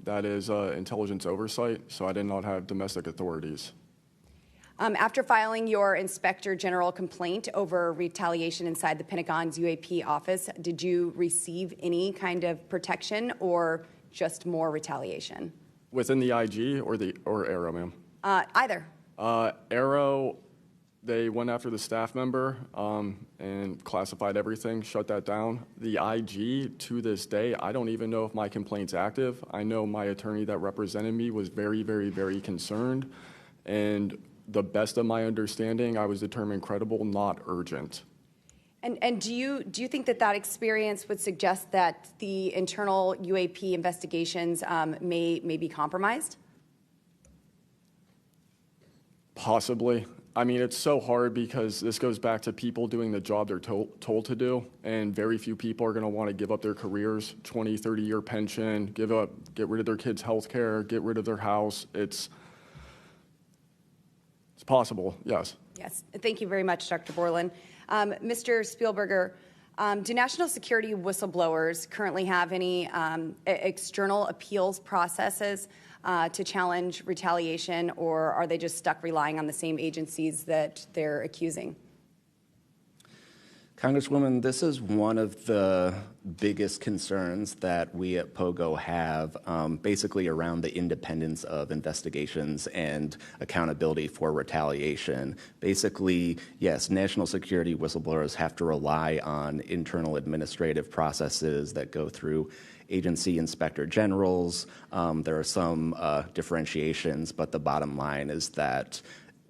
That is intelligence oversight, so I did not have domestic authorities. After filing your Inspector General complaint over retaliation inside the Pentagon's UAP office, did you receive any kind of protection or just more retaliation? Within the IG or Aero, ma'am? Either. Aero, they went after the staff member and classified everything, shut that down. The IG, to this day, I don't even know if my complaint's active. I know my attorney that represented me was very, very, very concerned, and the best of my understanding, I was determined credible, not urgent. And do you think that experience would suggest that the internal UAP investigations may be compromised? Possibly. I mean, it's so hard because this goes back to people doing the job they're told to do, and very few people are going to want to give up their careers, 20, 30-year pension, get rid of their kids' health care, get rid of their house. It's possible, yes. Yes. Thank you very much, Dr. Borland. Mr. Spielberger, do national security whistleblowers currently have any external appeals processes to challenge retaliation, or are they just stuck relying on the same agencies that they're accusing? Congresswoman, this is one of the biggest concerns that we at POGO have, basically around the independence of investigations and accountability for retaliation. Basically, yes, national security whistleblowers have to rely on internal administrative processes that go through agency inspector generals. There are some differentiations, but the bottom line is that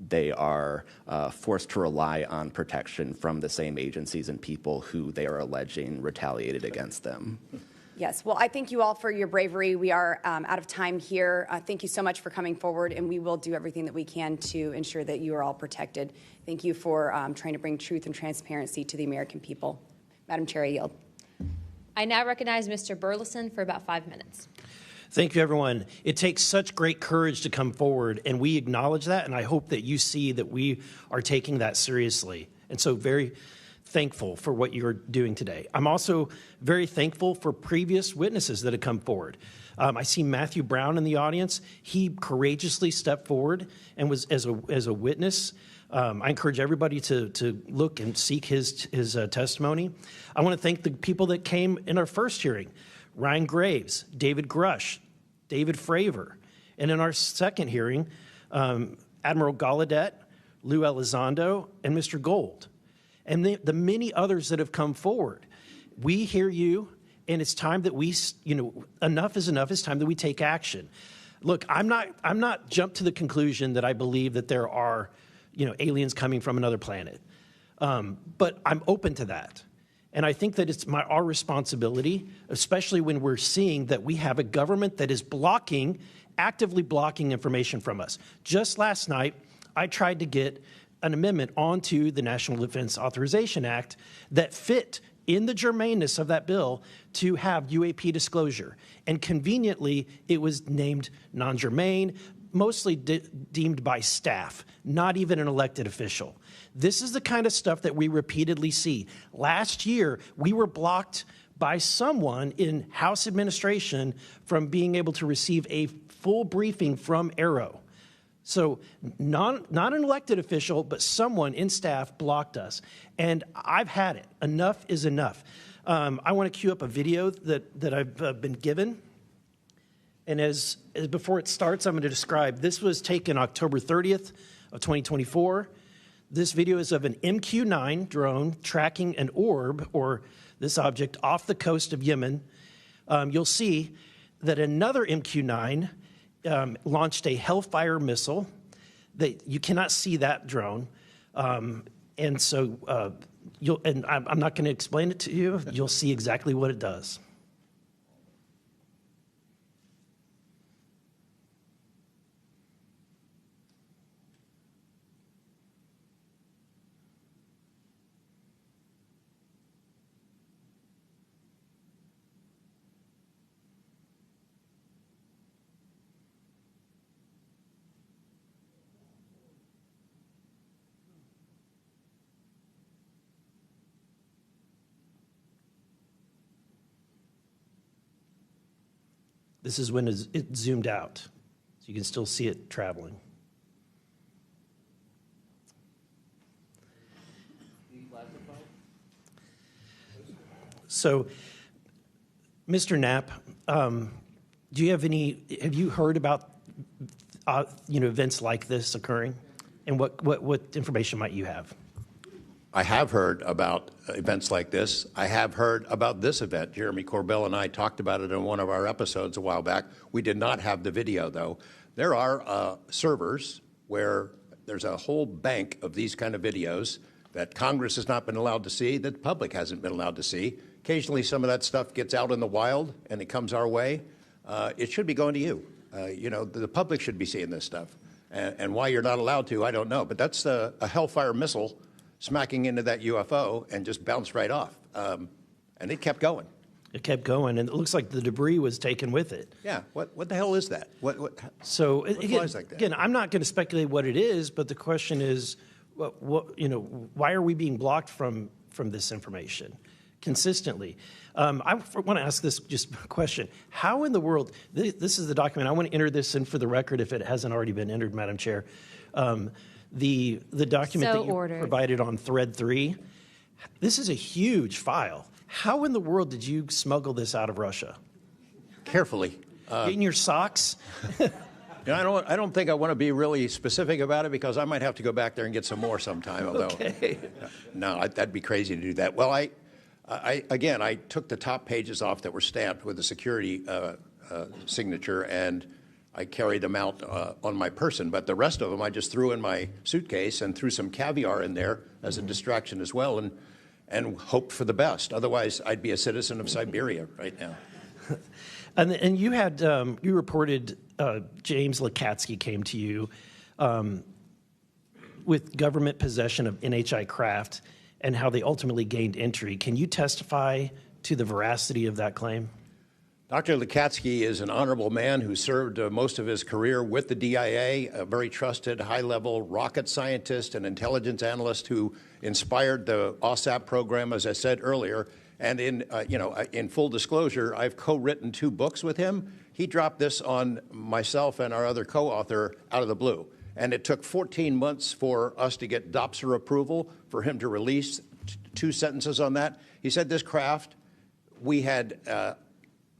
they are forced to rely on protection from the same agencies and people who they are alleging retaliated against them. Yes. Well, I thank you all for your bravery. We are out of time here. Thank you so much for coming forward, and we will do everything that we can to ensure that you are all protected. Thank you for trying to bring truth and transparency to the American people. Madam Chair, I yield. I now recognize Mr. Burleson for about 5 minutes. Thank you, everyone. It takes such great courage to come forward, and we acknowledge that, and I hope that you see that we are taking that seriously. And so very thankful for what you're doing today. I'm also very thankful for previous witnesses that have come forward. I see Matthew Brown in the audience. He courageously stepped forward and was as a witness. I encourage everybody to look and seek his testimony. I want to thank the people that came in our first hearing. Ryan Graves, David Grush, David Fravor. And in our second hearing, Admiral Gallaudet, Luis Elizondo, and Mr. Gold. And the many others that have come forward. We hear you, and it's time that we, enough is enough. It's time that we take action. Look, I'm not jumped to the conclusion that I believe that there are, aliens coming from another planet. But I'm open to that. And I think that it's our responsibility, especially when we're seeing that we have a government that is actively blocking information from us. Just last night, I tried to get an amendment onto the National Defense Authorization Act that fit in the germaneness of that bill to have UAP disclosure. And conveniently, it was named non-germane, mostly deemed by staff, not even an elected official. This is the kind of stuff that we repeatedly see. Last year, we were blocked by someone in House administration from being able to receive a full briefing from Arrow. So not an elected official, but someone in staff blocked us. And I've had it. Enough is enough. I want to cue up a video that I've been given. And as before it starts, I'm going to describe. This was taken October 30th of 2024. This video is of an MQ-9 drone tracking an orb, or this object, off the coast of Yemen. You'll see that another MQ-9 launched a Hellfire missile. That you cannot see that drone, and so I'm not going to explain it to you. You'll see exactly what it does. This is when it zoomed out, so you can still see it traveling. So, Mr. Knapp, have you heard about events like this occurring? And what information might you have? I have heard about events like this. I have heard about this event. Jeremy Corbell and I talked about it in one of our episodes a while back. We did not have the video, though. There are servers where there's a whole bank of these kind of videos that Congress has not been allowed to see, that the public hasn't been allowed to see. Occasionally, some of that stuff gets out in the wild, and it comes our way. It should be going to you. The public should be seeing this stuff. And why you're not allowed to, I don't know. But that's a Hellfire missile smacking into that UFO and just bounced right off. And it kept going. It kept going, and it looks like the debris was taken with it. Yeah, what the hell is that? So what flies like that? Again, I'm not going to speculate what it is, but the question is, why are we being blocked from this information consistently? I want to ask this just question. How in the world, this is the document, I want to enter this in for the record if it hasn't already been entered, Madam Chair. The document that you provided on thread 3, this is a huge file. How in the world did you smuggle this out of Russia? Carefully. In your socks? I don't think I want to be really specific about it because I might have to go back there and get some more sometime. Although, okay. No, that'd be crazy to do that. Well, I took the top pages off that were stamped with a security signature, and I carried them out on my person, but the rest of them I just threw in my suitcase and threw some caviar in there as a distraction as well, and hoped for the best. Otherwise, I'd be a citizen of Siberia right now. And you had you reported James Lakatsky came to you with government possession of NHI craft and how they ultimately gained entry. Can you testify to the veracity of that claim? Dr. Lakatsky is an honorable man who served most of his career with the DIA, a very trusted, high-level rocket scientist and intelligence analyst who inspired the OSAP program, as I said earlier. And in full disclosure, I've co-written 2 books with him. He dropped this on myself and our other co-author out of the blue. And it took 14 months for us to get DOPSR approval for him to release 2 sentences on that. He said this craft, we had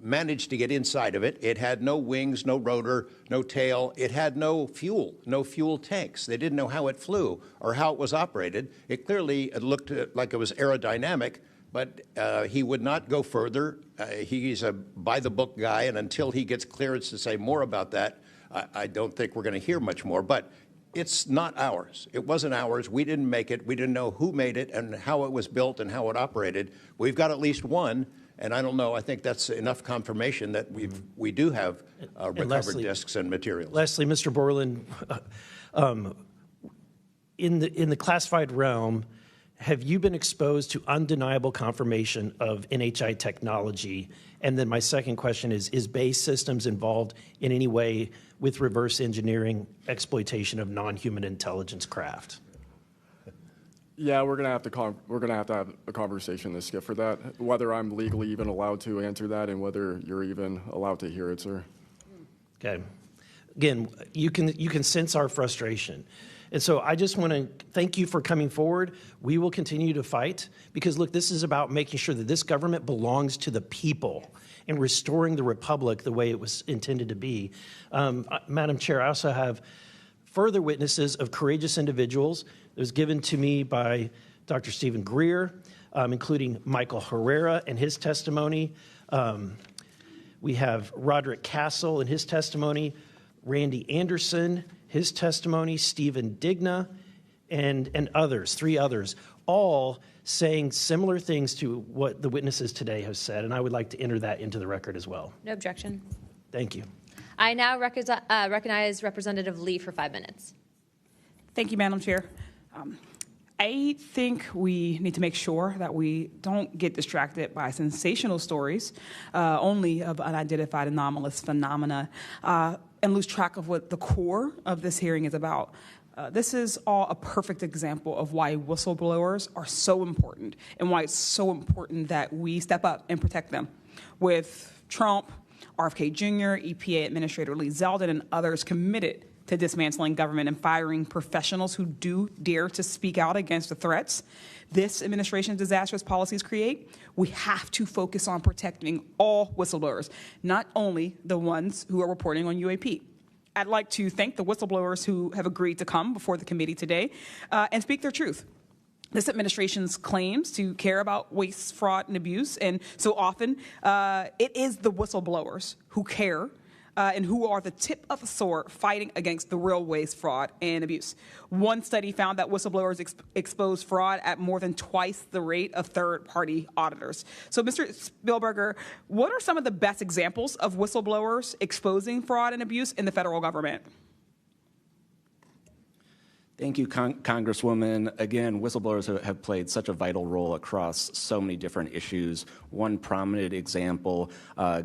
managed to get inside of it. It had no wings, no rotor, no tail. It had no fuel tanks. They didn't know how it flew or how it was operated. It clearly looked like it was aerodynamic, but he would not go further. He's a by-the-book guy, and until he gets clearance to say more about that, I don't think we're going to hear much more. But it's not ours. It wasn't ours. We didn't make it. We didn't know who made it and how it was built and how it operated. We've got at least one. And I don't know, I think that's enough confirmation that we do have recovered disks and materials. Lastly, Mr. Borland, in the classified realm, have you been exposed to undeniable confirmation of NHI technology? And then my second question is BAE Systems involved in any way with reverse engineering exploitation of non-human intelligence craft? Yeah, we're gonna have to have a conversation this Skip for that. Whether I'm legally even allowed to answer that, and whether you're even allowed to hear it, sir. Okay. Again, you can sense our frustration. And so I just want to thank you for coming forward. We will continue to fight because, look, this is about making sure that this government belongs to the people and restoring the republic the way it was intended to be. Madam Chair, I also have further witnesses of courageous individuals. It was given to me by Dr. Stephen Greer, including Michael Herrera and his testimony. We have Roderick Castle and his testimony, Randy Anderson, his testimony, Stephen Digna, and others, 3 others, all saying similar things to what the witnesses today have said, and I would like to enter that into the record as well. No objection. Thank you. I now recognize Representative Lee for 5 minutes. Thank you, Madam Chair. I think we need to make sure that we don't get distracted by sensational stories only of unidentified anomalous phenomena and lose track of what the core of this hearing is about. This is all a perfect example of why whistleblowers are so important and why it's so important that we step up and protect them. With Trump, RFK Jr., EPA Administrator Lee Zeldin, and others committed to dismantling government and firing professionals who do dare to speak out against the threats this administration's disastrous policies create, we have to focus on protecting all whistleblowers, not only the ones who are reporting on UAP. I'd like to thank the whistleblowers who have agreed to come before the committee today and speak their truth. This administration's claims to care about waste, fraud, and abuse, and so often it is the whistleblowers who care and who are the tip of the sword fighting against the real waste, fraud, and abuse. One study found that whistleblowers expose fraud at more than twice the rate of third-party auditors. So, Mr. Spielberger, what are some of the best examples of whistleblowers exposing fraud and abuse in the federal government? Thank you, Congresswoman. Again, whistleblowers have played such a vital role across so many different issues. One prominent example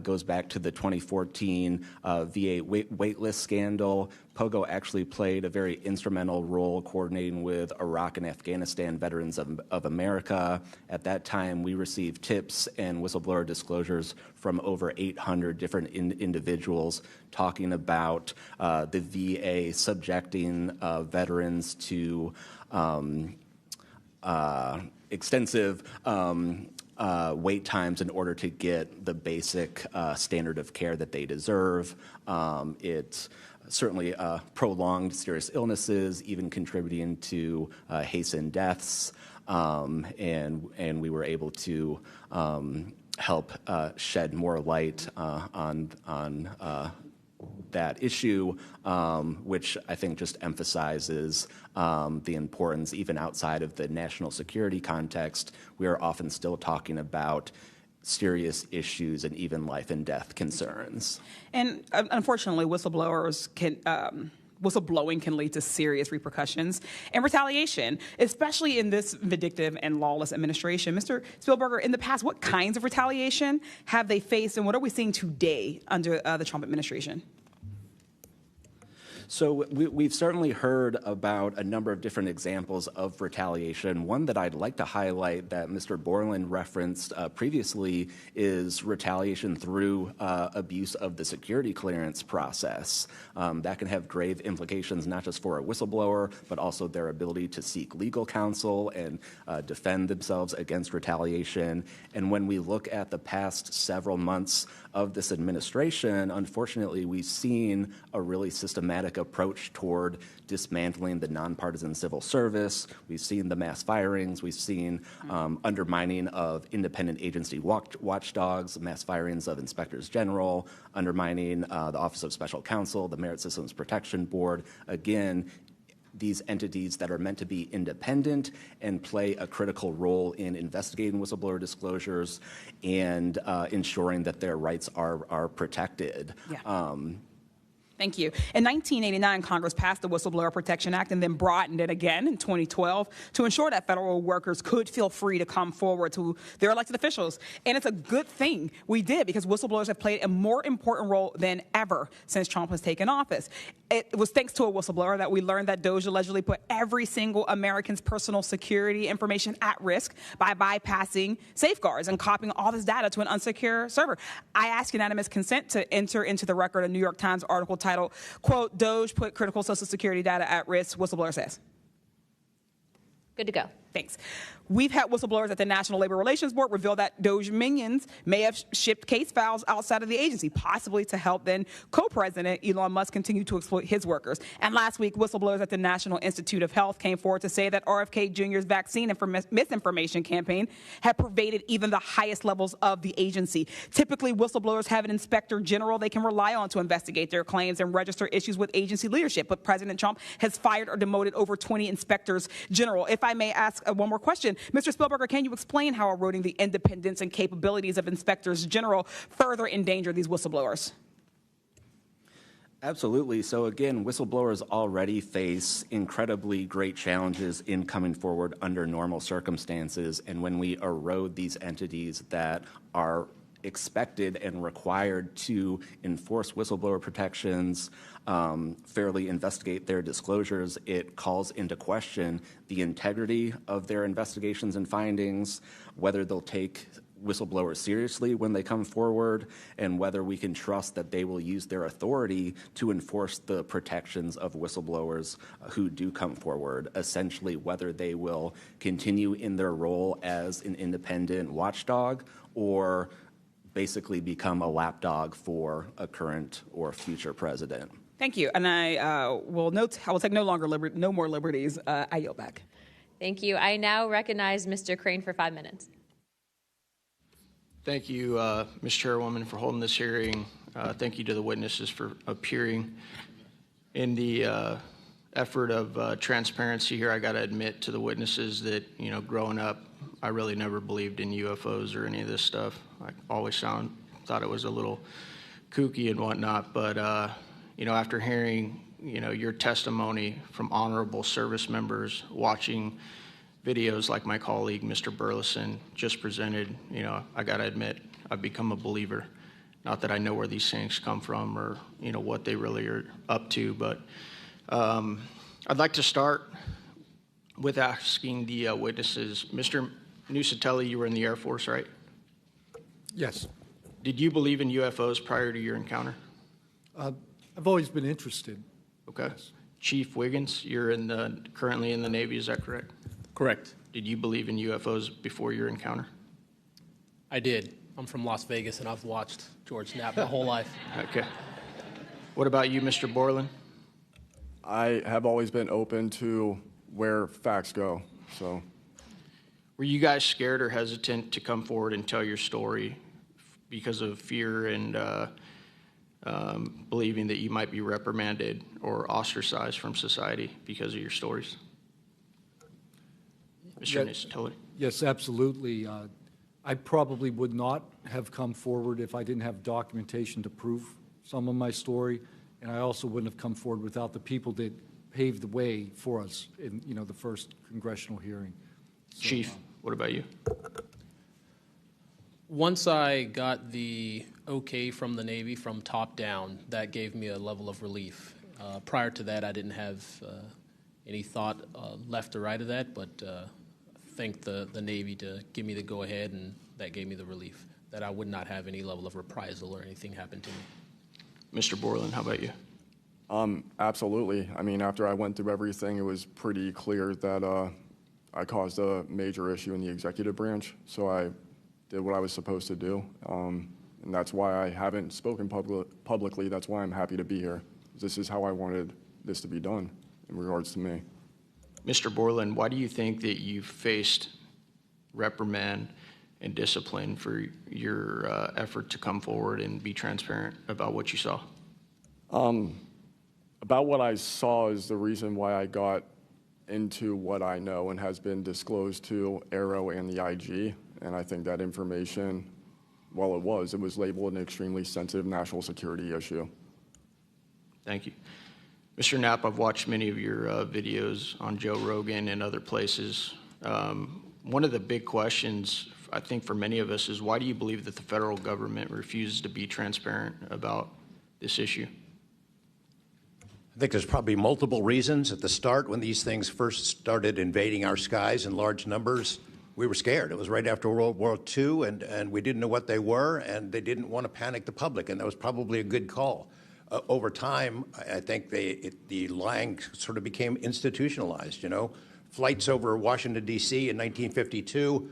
goes back to the 2014 VA waitlist scandal. POGO actually played a very instrumental role coordinating with Iraq and Afghanistan Veterans of America. At that time, we received tips and whistleblower disclosures from over 800 different individuals talking about the VA subjecting veterans to extensive wait times in order to get the basic standard of care that they deserve. It certainly prolonged serious illnesses, even contributing to hastened deaths, and we were able to help shed more light on that issue, which I think just emphasizes the importance, even outside of the national security context. We are often still talking about serious issues and even life and death concerns. And unfortunately, whistleblowing can lead to serious repercussions and retaliation, especially in this vindictive and lawless administration. Mr. Spielberger, in the past, what kinds of retaliation have they faced, and what are we seeing today under the Trump administration? So we've certainly heard about a number of different examples of retaliation. One that I'd like to highlight that Mr. Borland referenced previously is retaliation through abuse of the security clearance process. That can have grave implications not just for a whistleblower, but also their ability to seek legal counsel and defend themselves against retaliation. And when we look at the past several months of this administration, unfortunately, we've seen a really systematic approach toward dismantling the nonpartisan civil service. We've seen the mass firings. We've seen undermining of independent agency watchdogs, mass firings of inspectors general, undermining the Office of Special Counsel, the Merit Systems Protection Board. Again, these entities that are meant to be independent and play a critical role in investigating whistleblower disclosures and ensuring that their rights are protected. Yeah. Thank you. In 1989, Congress passed the Whistleblower Protection Act and then broadened it again in 2012 to ensure that federal workers could feel free to come forward to their elected officials. And it's a good thing we did, because whistleblowers have played a more important role than ever since Trump has taken office. It was thanks to a whistleblower that we learned that DOJ allegedly put every single American's personal security information at risk by bypassing safeguards and copying all this data to an unsecure server. I ask unanimous consent to enter into the record a New York Times article titled, quote, "DOJ put critical Social Security data at risk," whistleblower says. Good to go. Thanks. We've had whistleblowers at the National Labor Relations Board reveal that DOJ minions may have shipped case files outside of the agency, possibly to help then co-president Elon Musk continue to exploit his workers. And last week, whistleblowers at the National Institute of Health came forward to say that RFK Jr.'s vaccine misinformation campaign had pervaded even the highest levels of the agency. Typically, whistleblowers have an inspector general they can rely on to investigate their claims and register issues with agency leadership. But President Trump has fired or demoted over 20 inspectors general. If I may ask one more question, Mr. Spielberger, can you explain how eroding the independence and capabilities of inspectors general further endanger these whistleblowers? Absolutely. So again, whistleblowers already face incredibly great challenges in coming forward under normal circumstances. And when we erode these entities that are expected and required to enforce whistleblower protections, fairly investigate their disclosures, it calls into question the integrity of their investigations and findings, whether they'll take whistleblowers seriously when they come forward, and whether we can trust that they will use their authority to enforce the protections of whistleblowers who do come forward, essentially whether they will continue in their role as an independent watchdog or basically become a lapdog for a current or future president. Thank you. And I will take no more liberties. I yield back. Thank you. I now recognize Mr. Crane for 5 minutes. Thank you, Ms. Chairwoman, for holding this hearing. Thank you to the witnesses for appearing. In the effort of transparency here, I got to admit to the witnesses that, growing up, I really never believed in UFOs or any of this stuff. I always thought it was a little kooky and whatnot. But, after hearing, your testimony from honorable service members, watching videos like my colleague, Mr. Burleson, just presented, I got to admit, I've become a believer. Not that I know where these things come from or, what they really are up to, but I'd like to start with asking the witnesses. Mr. Nusatelli, you were in the Air Force, right? Yes. Did you believe in UFOs prior to your encounter? I've always been interested. Okay. Yes. Chief Wiggins, you're currently in the Navy, is that correct? Correct. Did you believe in UFOs before your encounter? I did. I'm from Las Vegas, and I've watched George Knapp my whole life. Okay. What about you, Mr. Borland? I have always been open to where facts go, so. Were you guys scared or hesitant to come forward and tell your story because of fear and believing that you might be reprimanded or ostracized from society because of your stories? Mr. Nusatelli? Yes, absolutely. I probably would not have come forward if I didn't have documentation to prove some of my story, and I also wouldn't have come forward without the people that paved the way for us in the first congressional hearing. So, Chief, what about you? Once I got the okay from the Navy from top down, that gave me a level of relief. Prior to that, I didn't have any thought left or right of that, but thank the Navy to give me the go-ahead, and that gave me the relief that I would not have any level of reprisal or anything happen to me. Mr. Borland, how about you? Absolutely. I mean, after I went through everything, it was pretty clear that I caused a major issue in the executive branch, so I did what I was supposed to do, and that's why I haven't spoken publicly. That's why I'm happy to be here. This is how I wanted this to be done in regards to me. Mr. Borland, why do you think that you faced reprimand and discipline for your effort to come forward and be transparent about what you saw? About what I saw is the reason why I got into what I know and has been disclosed to Aero and the IG. And I think that information, well, it was labeled an extremely sensitive national security issue. Thank you. Mr. Knapp, I've watched many of your videos on Joe Rogan and other places. One of the big questions, I think, for many of us is why do you believe that the federal government refuses to be transparent about this issue? I think there's probably multiple reasons. At the start, when these things first started invading our skies in large numbers, we were scared. It was right after World War II, and we didn't know what they were, and they didn't want to panic the public, and that was probably a good call. Over time, I think the lying sort of became institutionalized, you know. Flights over Washington, D.C. in 1952,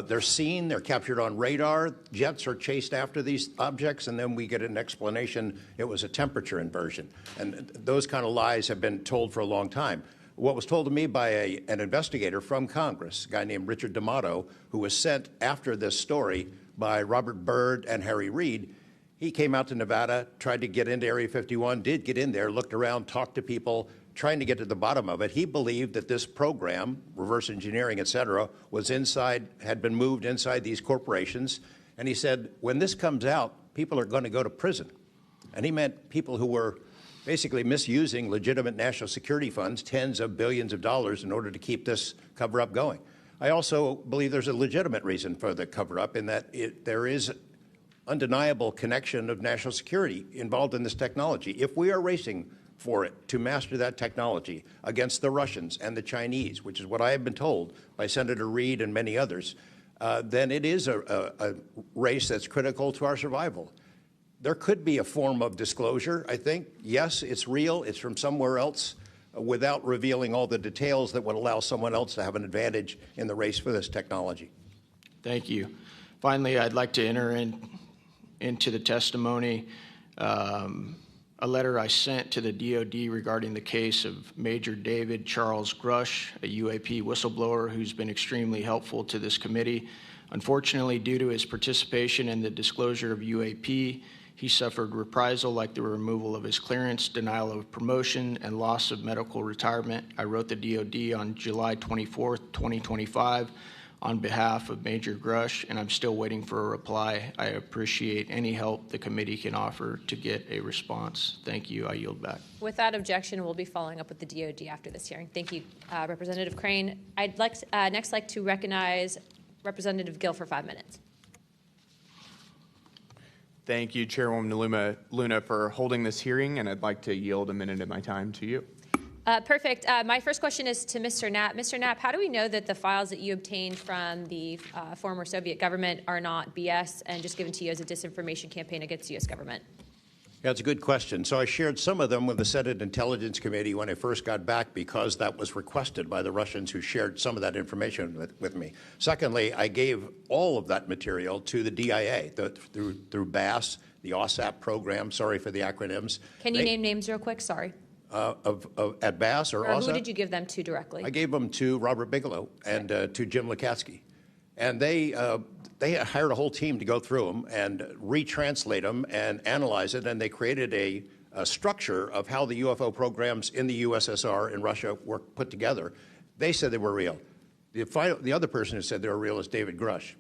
they're seen, they're captured on radar, jets are chased after these objects, and then we get an explanation it was a temperature inversion. And those kind of lies have been told for a long time. What was told to me by an investigator from Congress, a guy named Richard D'Amato, who was sent after this story by Robert Byrd and Harry Reid, he came out to Nevada, tried to get into Area 51, did get in there, looked around, talked to people, trying to get to the bottom of it. He believed that this program, reverse engineering, et cetera, was inside, had been moved inside these corporations. And he said, when this comes out, people are going to go to prison. And he meant people who were basically misusing legitimate national security funds, tens of billions of dollars, in order to keep this cover-up going. I also believe there's a legitimate reason for the cover-up in that there is undeniable connection of national security involved in this technology. If we are racing for it to master that technology against the Russians and the Chinese, which is what I have been told by Senator Reid and many others, then it is a race that's critical to our survival. There could be a form of disclosure, I think. Yes, it's real, it's from somewhere else, without revealing all the details that would allow someone else to have an advantage in the race for this technology. Thank you. Finally, I'd like to enter into the testimony a letter I sent to the DOD regarding the case of Major David Charles Grush, a UAP whistleblower who's been extremely helpful to this committee. Unfortunately, due to his participation in the disclosure of UAP, he suffered reprisal like the removal of his clearance, denial of promotion, and loss of medical retirement. I wrote the DOD on July 24th, 2025, on behalf of Major Grush, and I'm still waiting for a reply. I appreciate any help the committee can offer to get a response. Thank you. I yield back. Without objection, we'll be following up with the DOD after this hearing. Thank you, Representative Crane. I'd next like to recognize Representative Gill for 5 minutes. Thank you, Chairwoman Luna, for holding this hearing, and I'd like to yield a minute of my time to you. Perfect. My first question is to Mr. Knapp. Mr. Knapp, how do we know that the files that you obtained from the former Soviet government are not BS and just given to you as a disinformation campaign against the U.S. government? Yeah, it's a good question. So I shared some of them with the Senate Intelligence Committee when I first got back because that was requested by the Russians who shared some of that information with me. Secondly, I gave all of that material to the DIA through BASS, the OSAP program. Sorry for the acronyms. Can you name names real quick? Sorry. At BASS or OSAP? Who did you give them to directly? I gave them to Robert Bigelow and to Jim Lukatsky. And they hired a whole team to go through them and retranslate them and analyze it, and they created a structure of how the UFO programs in the USSR and Russia were put together. They said they were real. The other person who said they were real is David Grush.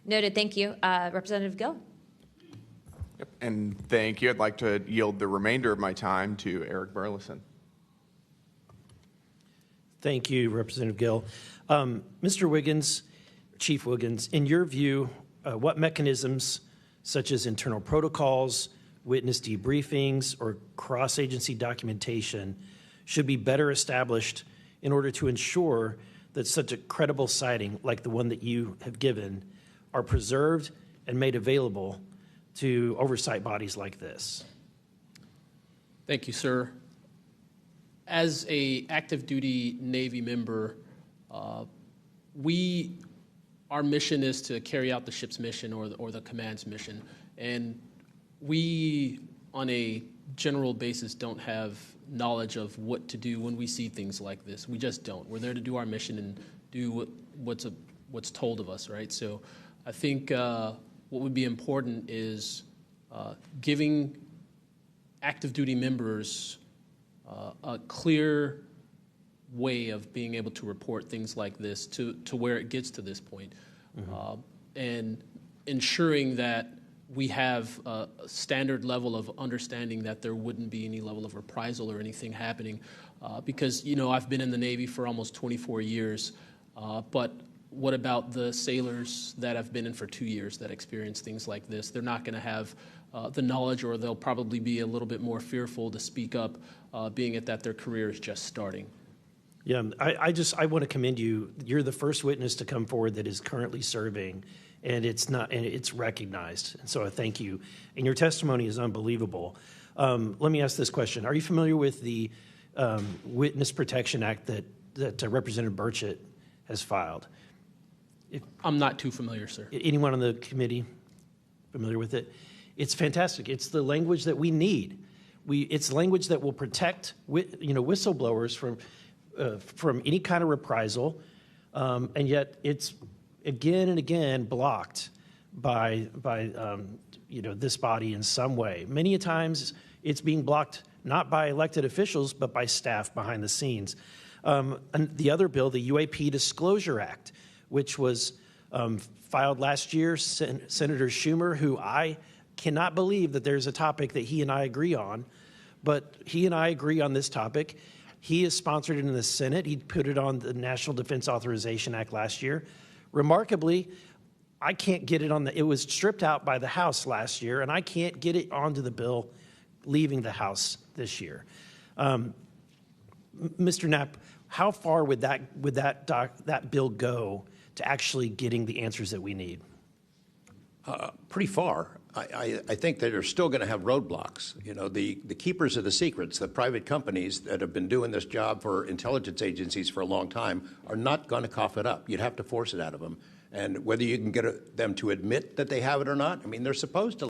Noted. Thank you. Representative Gill. Yep. And thank you. I'd like to yield the remainder of my time to Eric Burleson. Thank you, Representative Gill. Mr. Wiggins, Chief Wiggins, in your view, what mechanisms, such as internal protocols, witness debriefings, or cross-agency documentation, should be better established in order to ensure that such a credible sighting, like the one that you have given, are preserved and made available to oversight bodies like this? Thank you, sir. As an active duty Navy member, our mission is to carry out the ship's mission or the command's mission. And we, on a general basis, don't have knowledge of what to do when we see things like this. We just don't. We're there to do our mission and do what's told of us, right? So I think what would be important is giving active duty members a clear way of being able to report things like this to where it gets to this point, and ensuring that we have a standard level of understanding that there wouldn't be any level of reprisal or anything happening. Because, I've been in the Navy for almost 24 years, but what about the sailors that have been in for 2 years that experience things like this? They're not going to have the knowledge, or they'll probably be a little bit more fearful to speak up, being it that their career is just starting. Yeah, I want to commend you. You're the first witness to come forward that is currently serving, and it's recognized. And so I thank you. And your testimony is unbelievable. Let me ask this question: are you familiar with the Witness Protection Act that Representative Burchett has filed? I'm not too familiar, sir. Anyone on the committee familiar with it? It's fantastic. It's the language that we need. It's language that will protect whistleblowers from any kind of reprisal, and yet it's again and again blocked by this body in some way. Many a times it's being blocked not by elected officials but by staff behind the scenes. And the other bill, the UAP Disclosure Act, which was filed last year, Senator Schumer, who I cannot believe that there's a topic that he and I agree on, but he and I agree on this topic. He has sponsored it in the Senate. He put it on the National Defense Authorization Act last year. Remarkably, I can't get it it was stripped out by the House last year, and I can't get it onto the bill leaving the House this year. Mr. Knapp, how far would that bill go to actually getting the answers that we need? Pretty far. I think that they're still going to have roadblocks. The keepers of the secrets, the private companies that have been doing this job for intelligence agencies for a long time, are not going to cough it up. You'd have to force it out of them. And whether you can get them to admit that they have it or not, they're supposed to